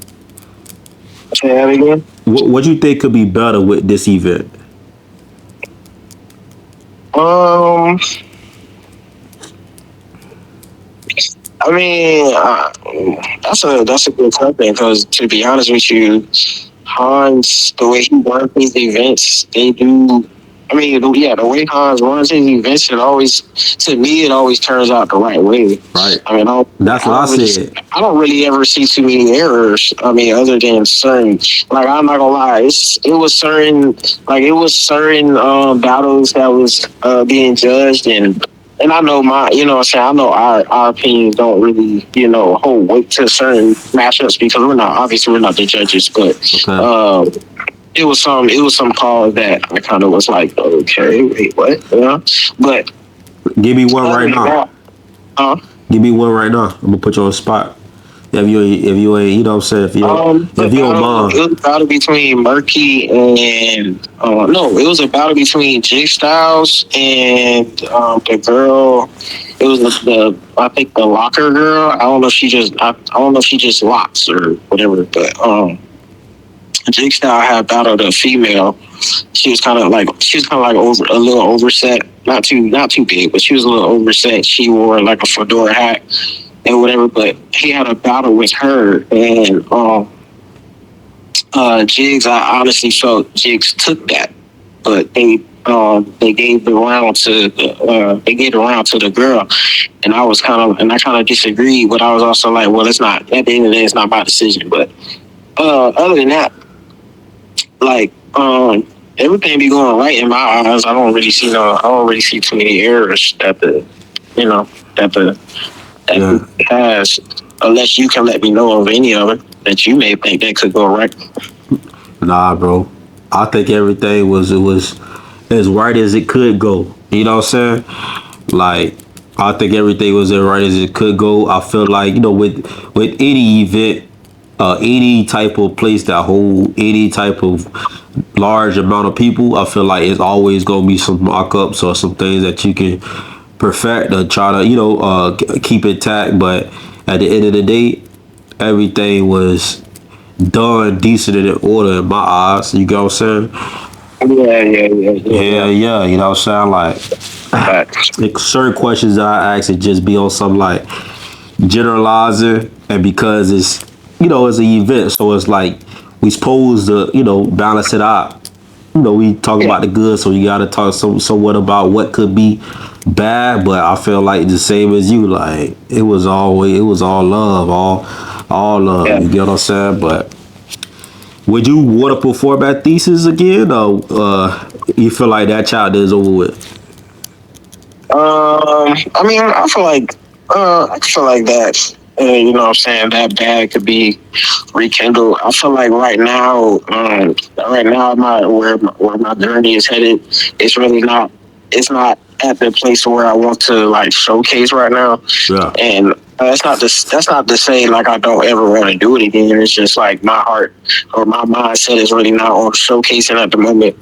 Say that again.
What you think could be better with this event?
Um, I mean, that's a good question because to be honest with you, Hans, the way he runs his events, they do. I mean, yeah, the way Hans runs his events, to me, it always turns out the right way.
Right.
I mean,
That's what I said.
I don't really ever see too many errors. I mean, other than certain, like I'm not gonna lie, it was certain battles that was being judged and I know you know what I'm saying, I know our opinions don't really, hold weight to certain matchups because we're not the judges, but
Okay.
it was some calls that I kind of was like, okay, wait, what? But
Give me one
other
right
than
now.
that, uh,
Give me one right now. I'm gonna put you on the spot. If you ain't, you know what I'm saying. If you don't
it
mind.
was a battle between Murky and no, it was a battle between Jig Styles and the girl. It was I think the locker girl. I don't know if she just locks or whatever, but Jig Style had battled a female. She was kind of like over a little overset, not too big, but she was a little overset. She wore like a fedora hat and whatever. But he had a battle with her, and Jigs. I honestly felt Jigs took that, but they gave the round to the girl, and I kind of disagreed, but I was also like, well, it's not at the end of the day, it's not my decision. But other than that, like everything be going right in my eyes. I don't really see too many errors you know that the that
Yeah.
it has, unless you can let me know of any of it that you may think that could go right.
Nah, bro. I think everything was as right as it could go. You know what I'm saying? Like, I think everything was as right as it could go. I feel like, with any event, any type of place that hold any type of large amount of people, I feel like it's always gonna be some mock-ups or some things that you can perfect or try to, keep intact. But at the end of the day, everything was done decent and in order in my eyes. You get what I'm saying?
Yeah.
Yeah, yeah. You know what I'm saying?
Facts.
Like certain questions that I ask it just be on some like generalizing, and because it's an event, so it's like we supposed to balance it out. We talk
Yeah.
about the good, so you got to talk somewhat about what could be bad. But I feel like the same as you, like it was all love, all love.
Yeah.
You get what I'm saying? But would you want to perform at Thesis again, or you feel like that chapter is over with?
I mean, I feel like that. You know what I'm saying? That bag could be rekindled. I feel like right now, where my journey is headed, it's really not. It's not at the place where I want to like showcase right now.
Yeah.
And that's not to say like I don't ever want to do it again. It's just like my heart or my mindset is really not on showcasing at the moment.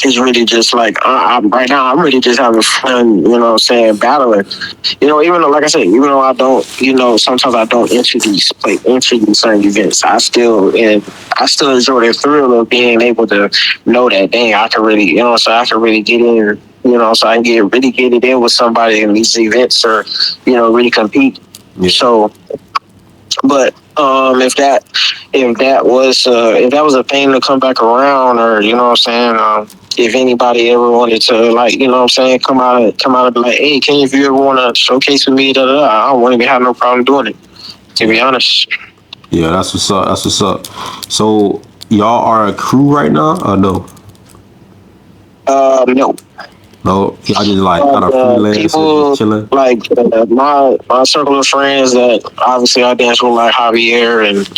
It's really just like right now I'm really just having fun, you know what I'm saying, battling. Even though, like I said, even though I don't, sometimes I don't enter these certain events, I still enjoy the thrill of being able to know that, dang, I can really, so I can really get in, so I can really get it in with somebody in these events, or, really compete.
Yeah.
So, but if that was a thing to come back around, or what I'm saying, if anybody ever wanted to, like, what I'm saying, come out and be like, hey, can if you ever want to showcase with me, I don't want to have no problem doing it, to be honest.
Yeah, that's what's up. That's what's up. So y'all are a crew right now, or no?
No.
No, y'all just like kind of freelance and
People
just chilling.
like my circle of friends that obviously I dance with, like Javier and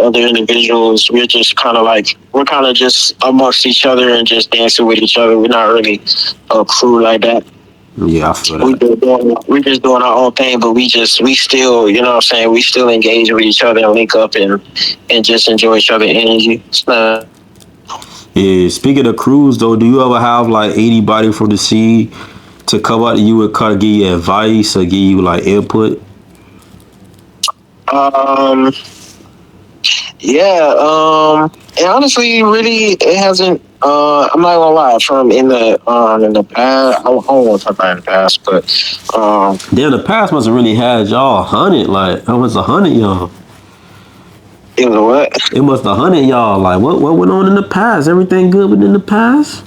other individuals. We're kind of just amongst each other and just dancing with each other. We're not really a crew like that.
Yeah, I feel
We
that.
we just doing our own thing, but we still, what I'm saying, we still engage with each other and link up and just enjoy each other's energy.
Yeah. Speaking of crews, though, do you ever have like anybody from the scene to come up to you and kind of give you advice or give you like input?
Um, Yeah, and honestly, really, it hasn't. I'm not gonna lie. From in the past, I don't want to talk about in the past, but
Damn, the past must have really had y'all hunted. Like, how much a hunted y'all?
it was what?
It must have hunted y'all. Like, what went on in the past? Everything good within the past?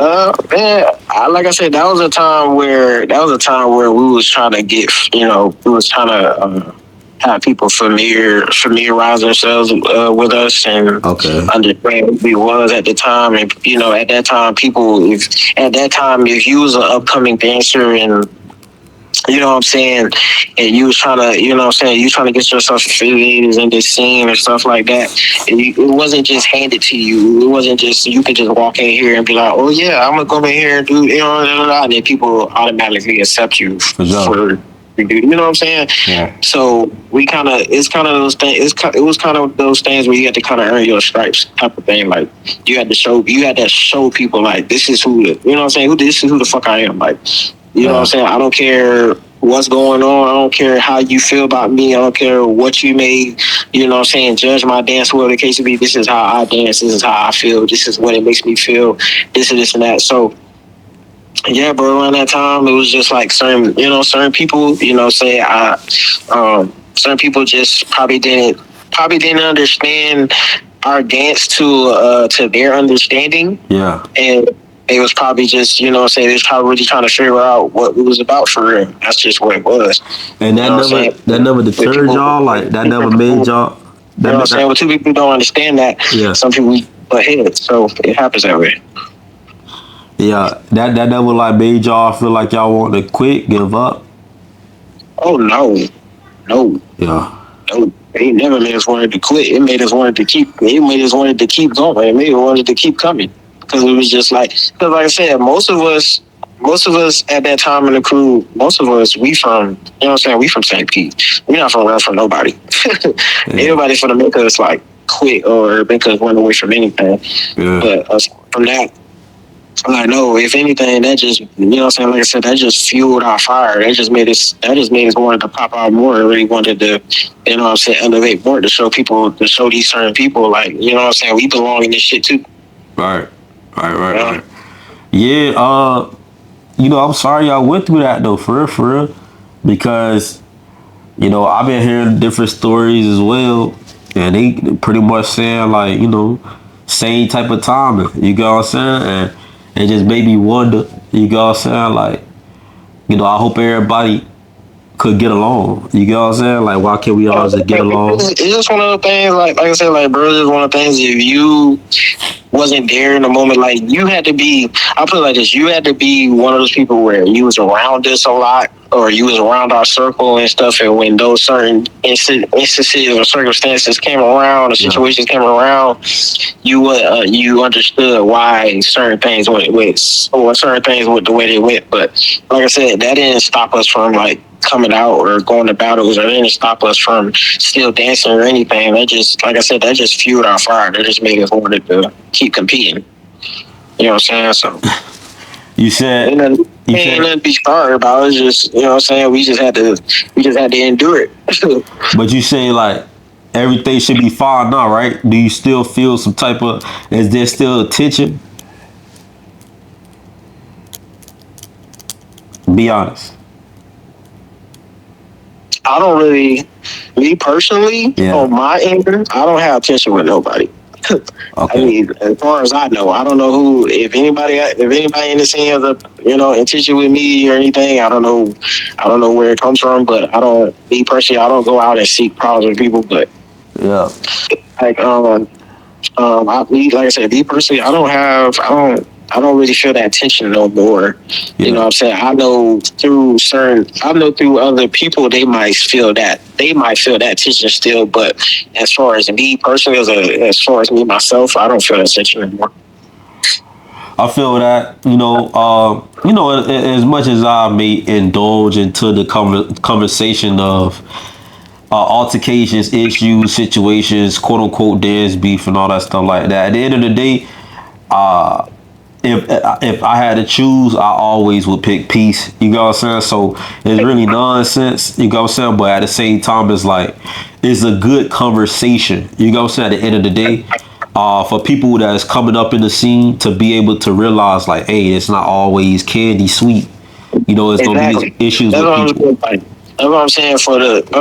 Man, like I said, that was a time where we was trying to get, we was trying to have people familiarize themselves with us and
Okay.
understand who we was at the time. And at that time, if you was an upcoming dancer and you know what I'm saying, and you was trying to, you know what I'm saying, you trying to get yourself affiliated in this scene or stuff like that. And it wasn't just handed to you. It wasn't just, you could just walk in here and be like, oh yeah, I'm going to come in here and do, and then people automatically accept you
For sure.
for, you know what I'm saying?
Yeah.
So it's kind of those things, it was kind of those things where you had to kind of earn your stripes type of thing. Like you had to show people like, this is who, you know what I'm saying? This is who the fuck I am. Like, you know what I'm saying? I don't care what's going on. I don't care how you feel about me. I don't care what you may, you know what I'm saying, judge my dance, whatever the case may be. This is how I dance. This is how I feel. This is what it makes me feel. This and that. So, yeah, bro, around that time, it was just like certain people, certain people just probably didn't understand our dance to their understanding.
Yeah.
And they was probably just, you know what I'm saying, they was probably really trying to figure out what it was about for real. That's just what it was.
And
You know what I'm saying?
that never deterred
People,
y'all. Like that never made y'all.
you know what I'm saying? When two people don't understand that,
Yeah.
some people butt heads. So it happens that way.
Yeah, that never like made y'all feel like y'all want to quit, give up.
Oh no.
Yeah.
No. It never made us wanted to quit. It made us wanted to keep going. It made us wanted to keep coming. Because it was just because like I said, most of us at that time in the crew, most of us, we from, you know what I'm saying, we from St. Pete. We're not from run from nobody. Everybody's gonna make us like quit or make us run away from anything.
Yeah.
But from that, like, no, if anything, that just, you know what I'm saying, like I said, that just fueled our fire. That just made us wanted to pop out more and really wanted to, you know what I'm saying, elevate more to show these certain people, like, you know what I'm saying, we belong in this shit too.
Right. Yeah, I'm sorry y'all went through that though, for real. Because, I've been hearing different stories as well. And they pretty much saying like, same type of timing. You get what I'm saying? And it just made me wonder, you get what I'm saying? Like, I hope everybody could get along. You get what I'm saying? Like, why can't we all just get along?
It's just one of the things, like I said, like, bro, it's just one of the things, if you wasn't there in the moment, like, you had to be, I'll put it like this, you had to be one of those people where you was around us a lot, or you was around our circle and stuff, and when those certain instances or circumstances came around, or situations came around, you understood why certain things went or certain things went the way they went. But like I said, that didn't stop us from like coming out or going to battles, or it didn't stop us from still dancing or anything. That just, like I said, that just fueled our fire. That just made us wanted to keep competing. You know what I'm saying? So
you said
ain't nothing to be sorry about. It's just, you know what I'm saying, we just had to endure it.
But you say like everything should be fine now, right? Do you still feel some type of, is there still tension? Be honest.
I don't really, me personally, on my end, I don't have tension with nobody.
Okay.
I mean, as far as I know, I don't know who, if anybody in the scene has in tension with me or anything. I don't know where it comes from, but me personally, I don't go out and seek problems with people. But
yeah,
like like I said, me personally, I don't really feel that tension no more.
Yeah.
You know what I'm saying? I know through other people, they might feel that tension still. But as far as me personally, as far as me myself, I don't feel that tension anymore.
I feel that, as much as I may indulge into the conversation of altercations, issues, situations, quote unquote dance beef and all that stuff like that, at the end of the day, if I had to choose, I always would pick peace. You know what I'm saying? So it's really nonsense. You know what I'm saying? But at the same time, it's like it's a good conversation. You know what I'm saying? At the end of the day, for people that's coming up in the scene to be able to realize like, hey, it's not always candy sweet. You know, it's gonna be
Exactly.
these issues
That's
with
what I'm
people.
saying. Like, that's what I'm saying that's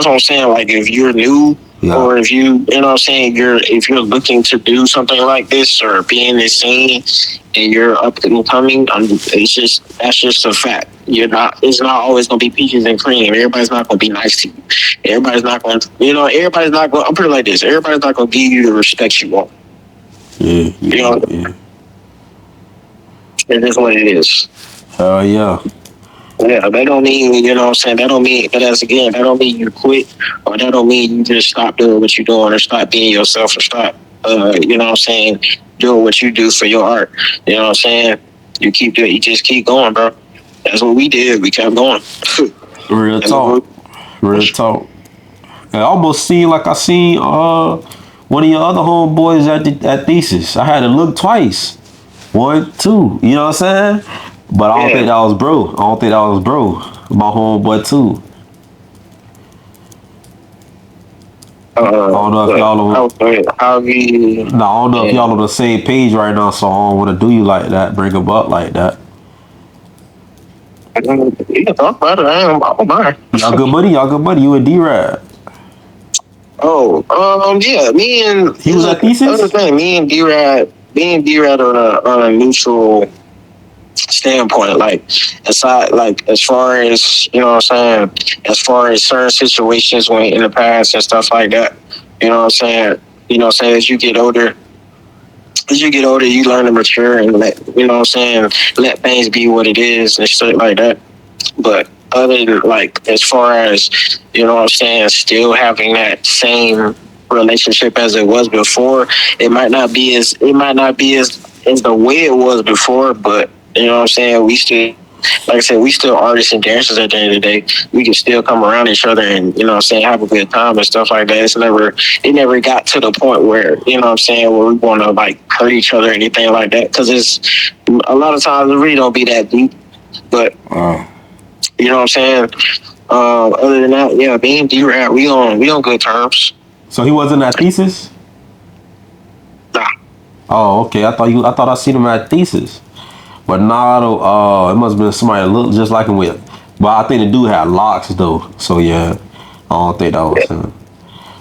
what I'm saying. Like if you're new
Yeah.
or if you know what I'm saying, if you're looking to do something like this or be in this scene and you're up and coming, that's just a fact. It's not always gonna be peaches and cream. Everybody's not gonna be nice to you. Everybody's not gonna I'm put it like this, everybody's not gonna give you the respect you want.
Yeah,
You know,
yeah.
it is what it is.
Yeah.
Yeah, that don't mean, you know what I'm saying, that don't mean you quit, or that don't mean you just stop doing what you're doing, or stop being yourself, or stop, you know what I'm saying, doing what you do for your art. You know what I'm saying? You just keep going, bro. That's what we did. We kept going.
Real talk. Real talk. It almost seemed like I seen one of your other homeboys at Thesis. I had to look twice. One, two. You know what I'm saying? But I don't think that was bro. I don't think that was bro. My homeboy too. I don't know if y'all on. No, I don't know if y'all on the same page right now, so I don't want to do you like that, bring him up like that.
You can talk about it. I don't mind.
Y'all good buddy? Y'all good buddy? You and D-Rad?
Yeah. Me and
he was at Thesis.
Other thing, me and D-Rad on a neutral standpoint, like aside, like as far as you know what I'm saying, as far as certain situations when in the past and stuff like that, you know what I'm saying. You know what I'm saying, as you get older, you learn to mature and you know what I'm saying, let things be what it is and shit like that. But other than like as far as you know what I'm saying, still having that same relationship as it was before, it might not be as the way it was before, but you know what I'm saying, we still, like I said, we still artists and dancers at the end of the day. We can still come around each other and, you know what I'm saying, have a good time and stuff like that. It never got to the point where, you know what I'm saying, where we want to like hurt each other or anything like that. Because it's a lot of times it really don't be that deep. But, you know what I'm saying? Other than that, yeah, me and D-Rad, we on good terms.
So he wasn't at Thesis?
Nah.
Oh, okay. I thought I seen him at Thesis. But nah, it must have been somebody that looked just like him with. But I think the dude had locks though. So yeah, I don't think that was him.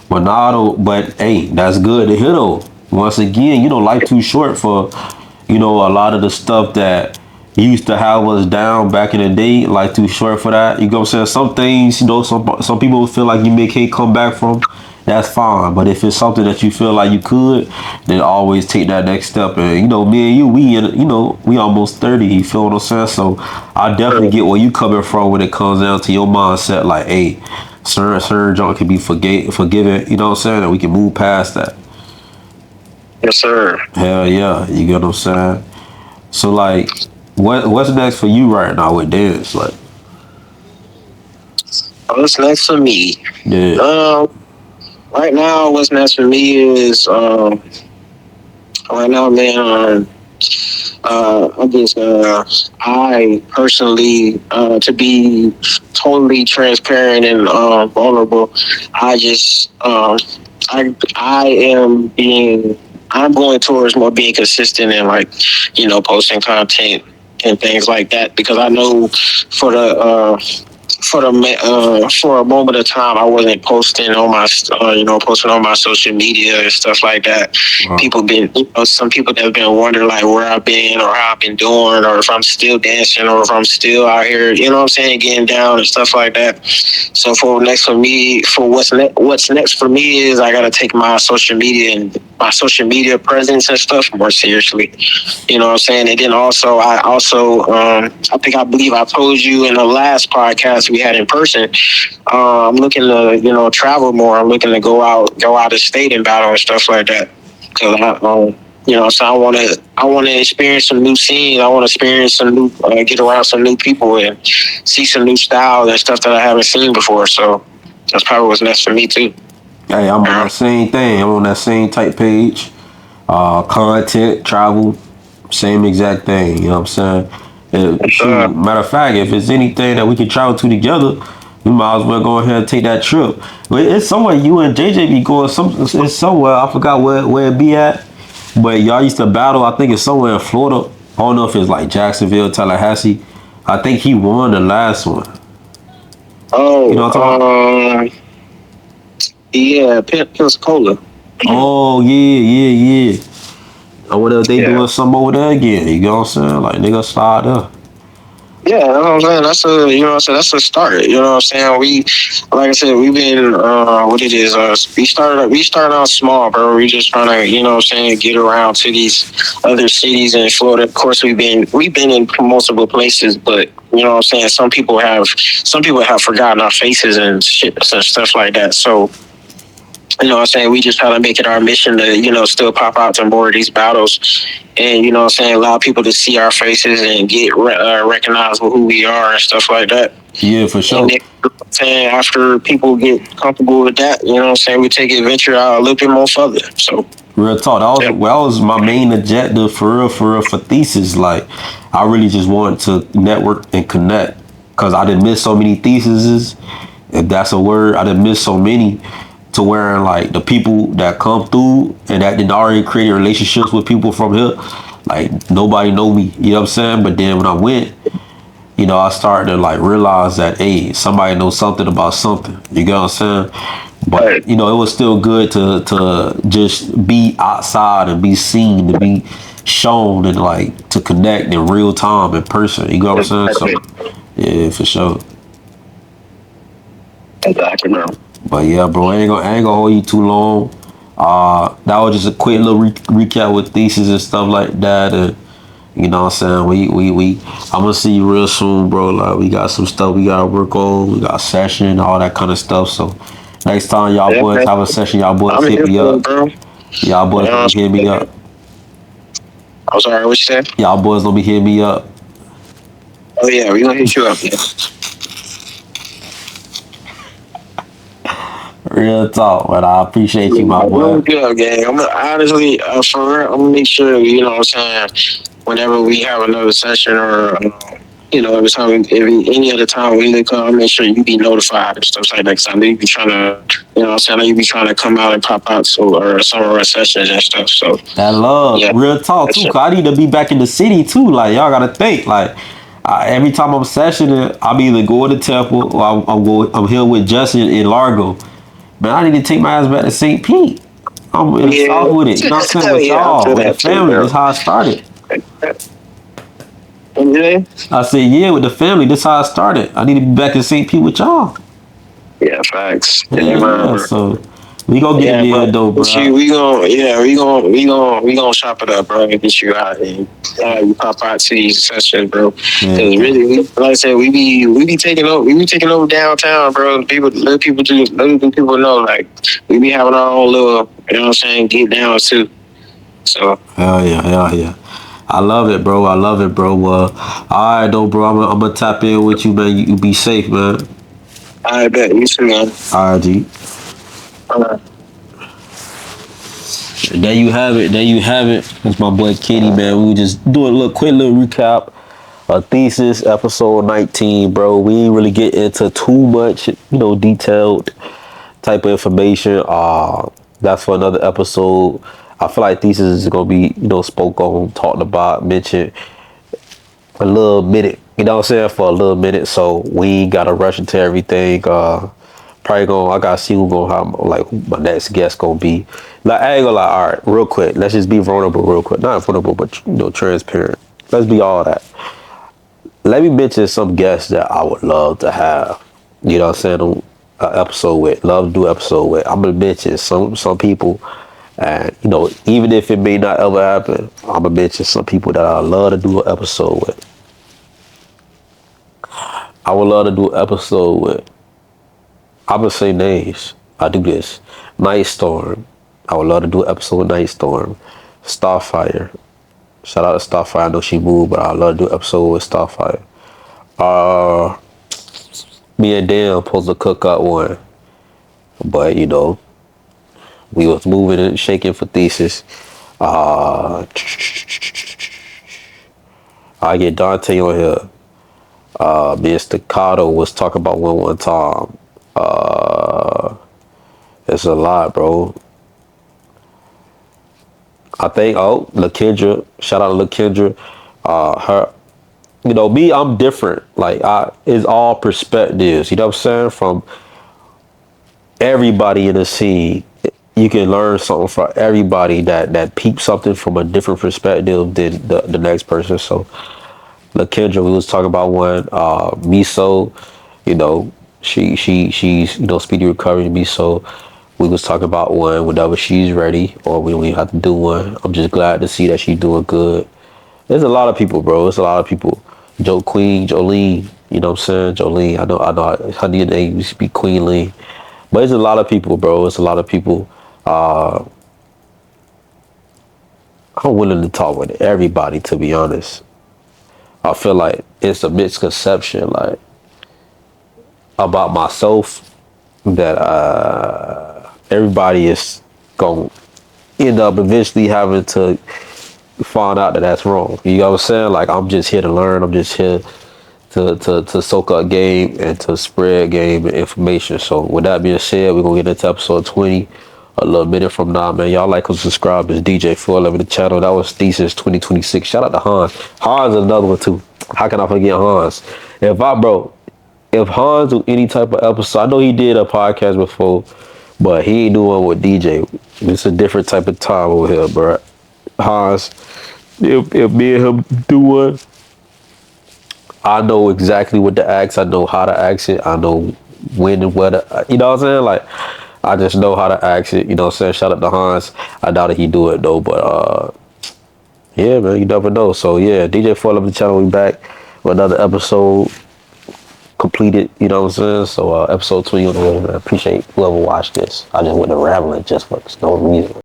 But nah, but hey, that's good to hear though. Once again, life too short for, a lot of the stuff that used to have us down back in the day. Life too short for that. You know what I'm saying? Some things, some people feel like you can't come back from. That's fine. But if it's something that you feel like you could, then always take that next step. And me and you, we almost 30. You feel what I'm saying? So I definitely get where you coming from when it comes down to your mindset. Like, hey, certain junk can be forgiven. You know what I'm saying? And we can move past that.
Yes, sir.
Hell yeah. You get what I'm saying? So like, what's next for you right now with dance? Like,
what's next for me?
Yeah.
Right now, what's next for me is right now, man. I personally, to be totally transparent and vulnerable, I'm going towards more being consistent and like, posting content and things like that, because I know for a moment of time, I wasn't posting on my social media and stuff like that. Wow. Some people that have been wondering like where I've been or how I've been doing, or if I'm still dancing, or if I'm still out here, you know what I'm saying, getting down and stuff like that. So for what's next for me is I got to take my social media presence and stuff more seriously. You know what I'm saying? And then I believe I told you in the last podcast we had in person, I'm looking to, travel more. I'm looking to go out of state and battle and stuff like that. Cause so I want to experience some new scenes. I want to experience get around some new people and see some new styles and stuff that I haven't seen before. So that's probably what's next for me too.
Hey, I'm on that same thing. I'm on that same type page. Content, travel, Same exact thing. You know what I'm saying? And
Uh,
shoot, matter of fact, if it's anything that we can travel to together, we might as well go ahead and take that trip. But it's somewhere you and JJ be going. It's somewhere I forgot where it be at. But y'all used to battle. I think it's somewhere in Florida. I don't know if it's like Jacksonville, Tallahassee. I think he won the last one. You know
oh,
what I'm talking about?
yeah, Pensacola.
Oh yeah. I wonder if they
Yeah.
doing something over there again. You know what I'm saying? Like nigga start there.
Yeah, you know what I'm saying? That's that's a start. You know what I'm saying? Like I said, we've been, what it is, we started out small, bro. We just trying to, you know what I'm saying, get around to these other cities in Florida. Of course, we've been in multiple places, but you know what I'm saying? Some people have forgotten our faces and shit and stuff like that. So, you know what I'm saying? We just try to make it our mission to, still pop out to more of these battles and, you know what I'm saying, allow people to see our faces and get recognized with who we are and stuff like that.
Yeah, for
And
sure.
then, you know what I'm saying, after people get comfortable with that, you know what I'm saying, we take adventure out a little bit more further. So,
Real talk. That was my main objective for real, for Thesis. Like, I really just wanted to network and connect. Cause I didn't miss so many theses, if that's a word. I didn't miss so many to where like the people that come through and that did already create relationships with people from here, like nobody know me. You know what I'm saying? But then when I went, I started to like realize that hey, somebody knows something about something. You get what I'm saying? But
right.
it was still good to just be outside and be seen, to be shown, and like to connect in real time in person. You get what I'm saying? So yeah, for sure.
Exactly, bro.
But yeah, bro, I ain't gonna hold you too long. That was just a quick little recap with thesis and stuff like that, and you know what I'm saying. We I'm gonna see you real soon, bro. Like we got some stuff we gotta work on. We got a session, all that kind of stuff. So next time y'all
Yeah,
boys
man.
have a session, y'all boys
I'm
hit
here
me
for it,
up.
bro.
Y'all
You
boys
know
gonna be
what
hitting
I'm
me
saying?
up.
I'm sorry, what you said?
Y'all boys gonna be hitting me up.
Oh, yeah, we're going to hit you up, man.
Real talk, but I appreciate you, my
I'm
boy.
gonna get up, gang. Honestly, for real, I'm gonna make sure, you know what I'm saying, whenever we have another session or, every time, any other time we link up, I'll make sure you be notified and stuff like that. Cause I know you be trying to, you know what I'm saying, I know you be trying to come out and pop out or some of our sessions and stuff. So,
That love,
yeah,
real talk too.
that's it.
Cause I need to be back in the city too. Like y'all gotta think. Like every time I'm sessioning, I'm either going to Temple or I'm here with Justin in Largo. Man, I need to take my ass back to St. Pete. I'm in the
Yeah,
south with it. You know what I'm saying? With
yeah, I
y'all,
feel
with the
that too,
family.
bro.
This how I started.
Yeah,
I said, yeah, with the family. This how I started. I need to be back in St. Pete with y'all.
yeah, facts. Yeah, man,
Yeah,
bro.
so we gonna get it
Yeah, bro.
in though,
But you,
bro.
we gonna shop it up, bro, and get you out and you pop out to these sessions, bro.
Yeah,
Because really, like I said, we be taking over downtown, bro. Let people know, like we be having our own little, you know what I'm saying, get down too. So,
hell yeah. I love it, bro. I love it, bro. All right, though, bro. I'm gonna tap in with you, man. You be safe, man.
I bet you too, man.
All right, G.
Uh,
There you have it. There you have it. That's my boy Kenny, man. We were just doing a quick little recap. Thesis episode 19, bro. We ain't really get into too much, detailed type of information. That's for another episode. I feel like Thesis is gonna be, spoke on, talked about, mentioned a little minute. You know what I'm saying? For a little minute. So we ain't gotta rush into everything. Probably I gotta see who my next guest gonna be. Like I ain't gonna lie, all right, real quick. Let's just be vulnerable real quick. Not vulnerable, but transparent. Let's be all that. Let me mention some guests that I would love to have. You know what I'm saying? On an episode with. Love to do an episode with. I'm gonna mention some people, and even if it may not ever happen, I'm gonna mention some people that I love to do an episode with. I would love to do an episode with. I'm gonna say names. I do this. Night Storm. I would love to do an episode with Night Storm. Starfire. Shout out to Starfire. I know she moved, but I love to do an episode with Starfire. Uh, Me and Dan supposed to cook up one, but we was moving and shaking for Thesis. Uh, I get Dante on here. Me and Staccato was talking about one time. It's a lot, bro. I think LaKendra, shout out to LaKendra. Her, me, I'm different. Like it's all perspectives. You know what I'm saying? From everybody in the scene, you can learn something from everybody that peeps something from a different perspective than the next person. So LaKendra, we was talking about one. Miso, you know, she's speedy recovery. Miso, we was talking about one whenever she's ready or when we have to do one. I'm just glad to see that she's doing good. There's a lot of people, bro. There's a lot of people. Jolene, you know what I'm saying? Jolene, I know her name used to be Queen Lee. But it's a lot of people, bro. It's a lot of people. I'm willing to talk with everybody, to be honest. I feel like it's a misconception, like, about myself that everybody is going to end up eventually having to find out that that's wrong. You know what I'm saying? Like, I'm just here to learn. I'm just here to soak up game and to spread game and information. So with that being said, we're gonna get into episode 20 a little minute from now, man. Y'all like and subscribe to DJ 411 the channel. That was Thesis 2026. Shout out to Hans. Hans is another one too. How can I forget Hans? If Hans do any type of episode, I know he did a podcast before, but he ain't doing with DJ. It's a different type of time over here, bro. Hans, if me and him do one, I know exactly what to ask. I know how to ask it. I know when and where to, you know what I'm saying? Like, I just know how to ask it. You know what I'm saying? Shout out to Hans. I doubt that he do it though, but yeah, man, you never know. So yeah, DJ 411 the channel, we back with another episode completed. You know what I'm saying? So episode 20 on the way, man. Appreciate whoever watched this. I just went to rambling just for no reason.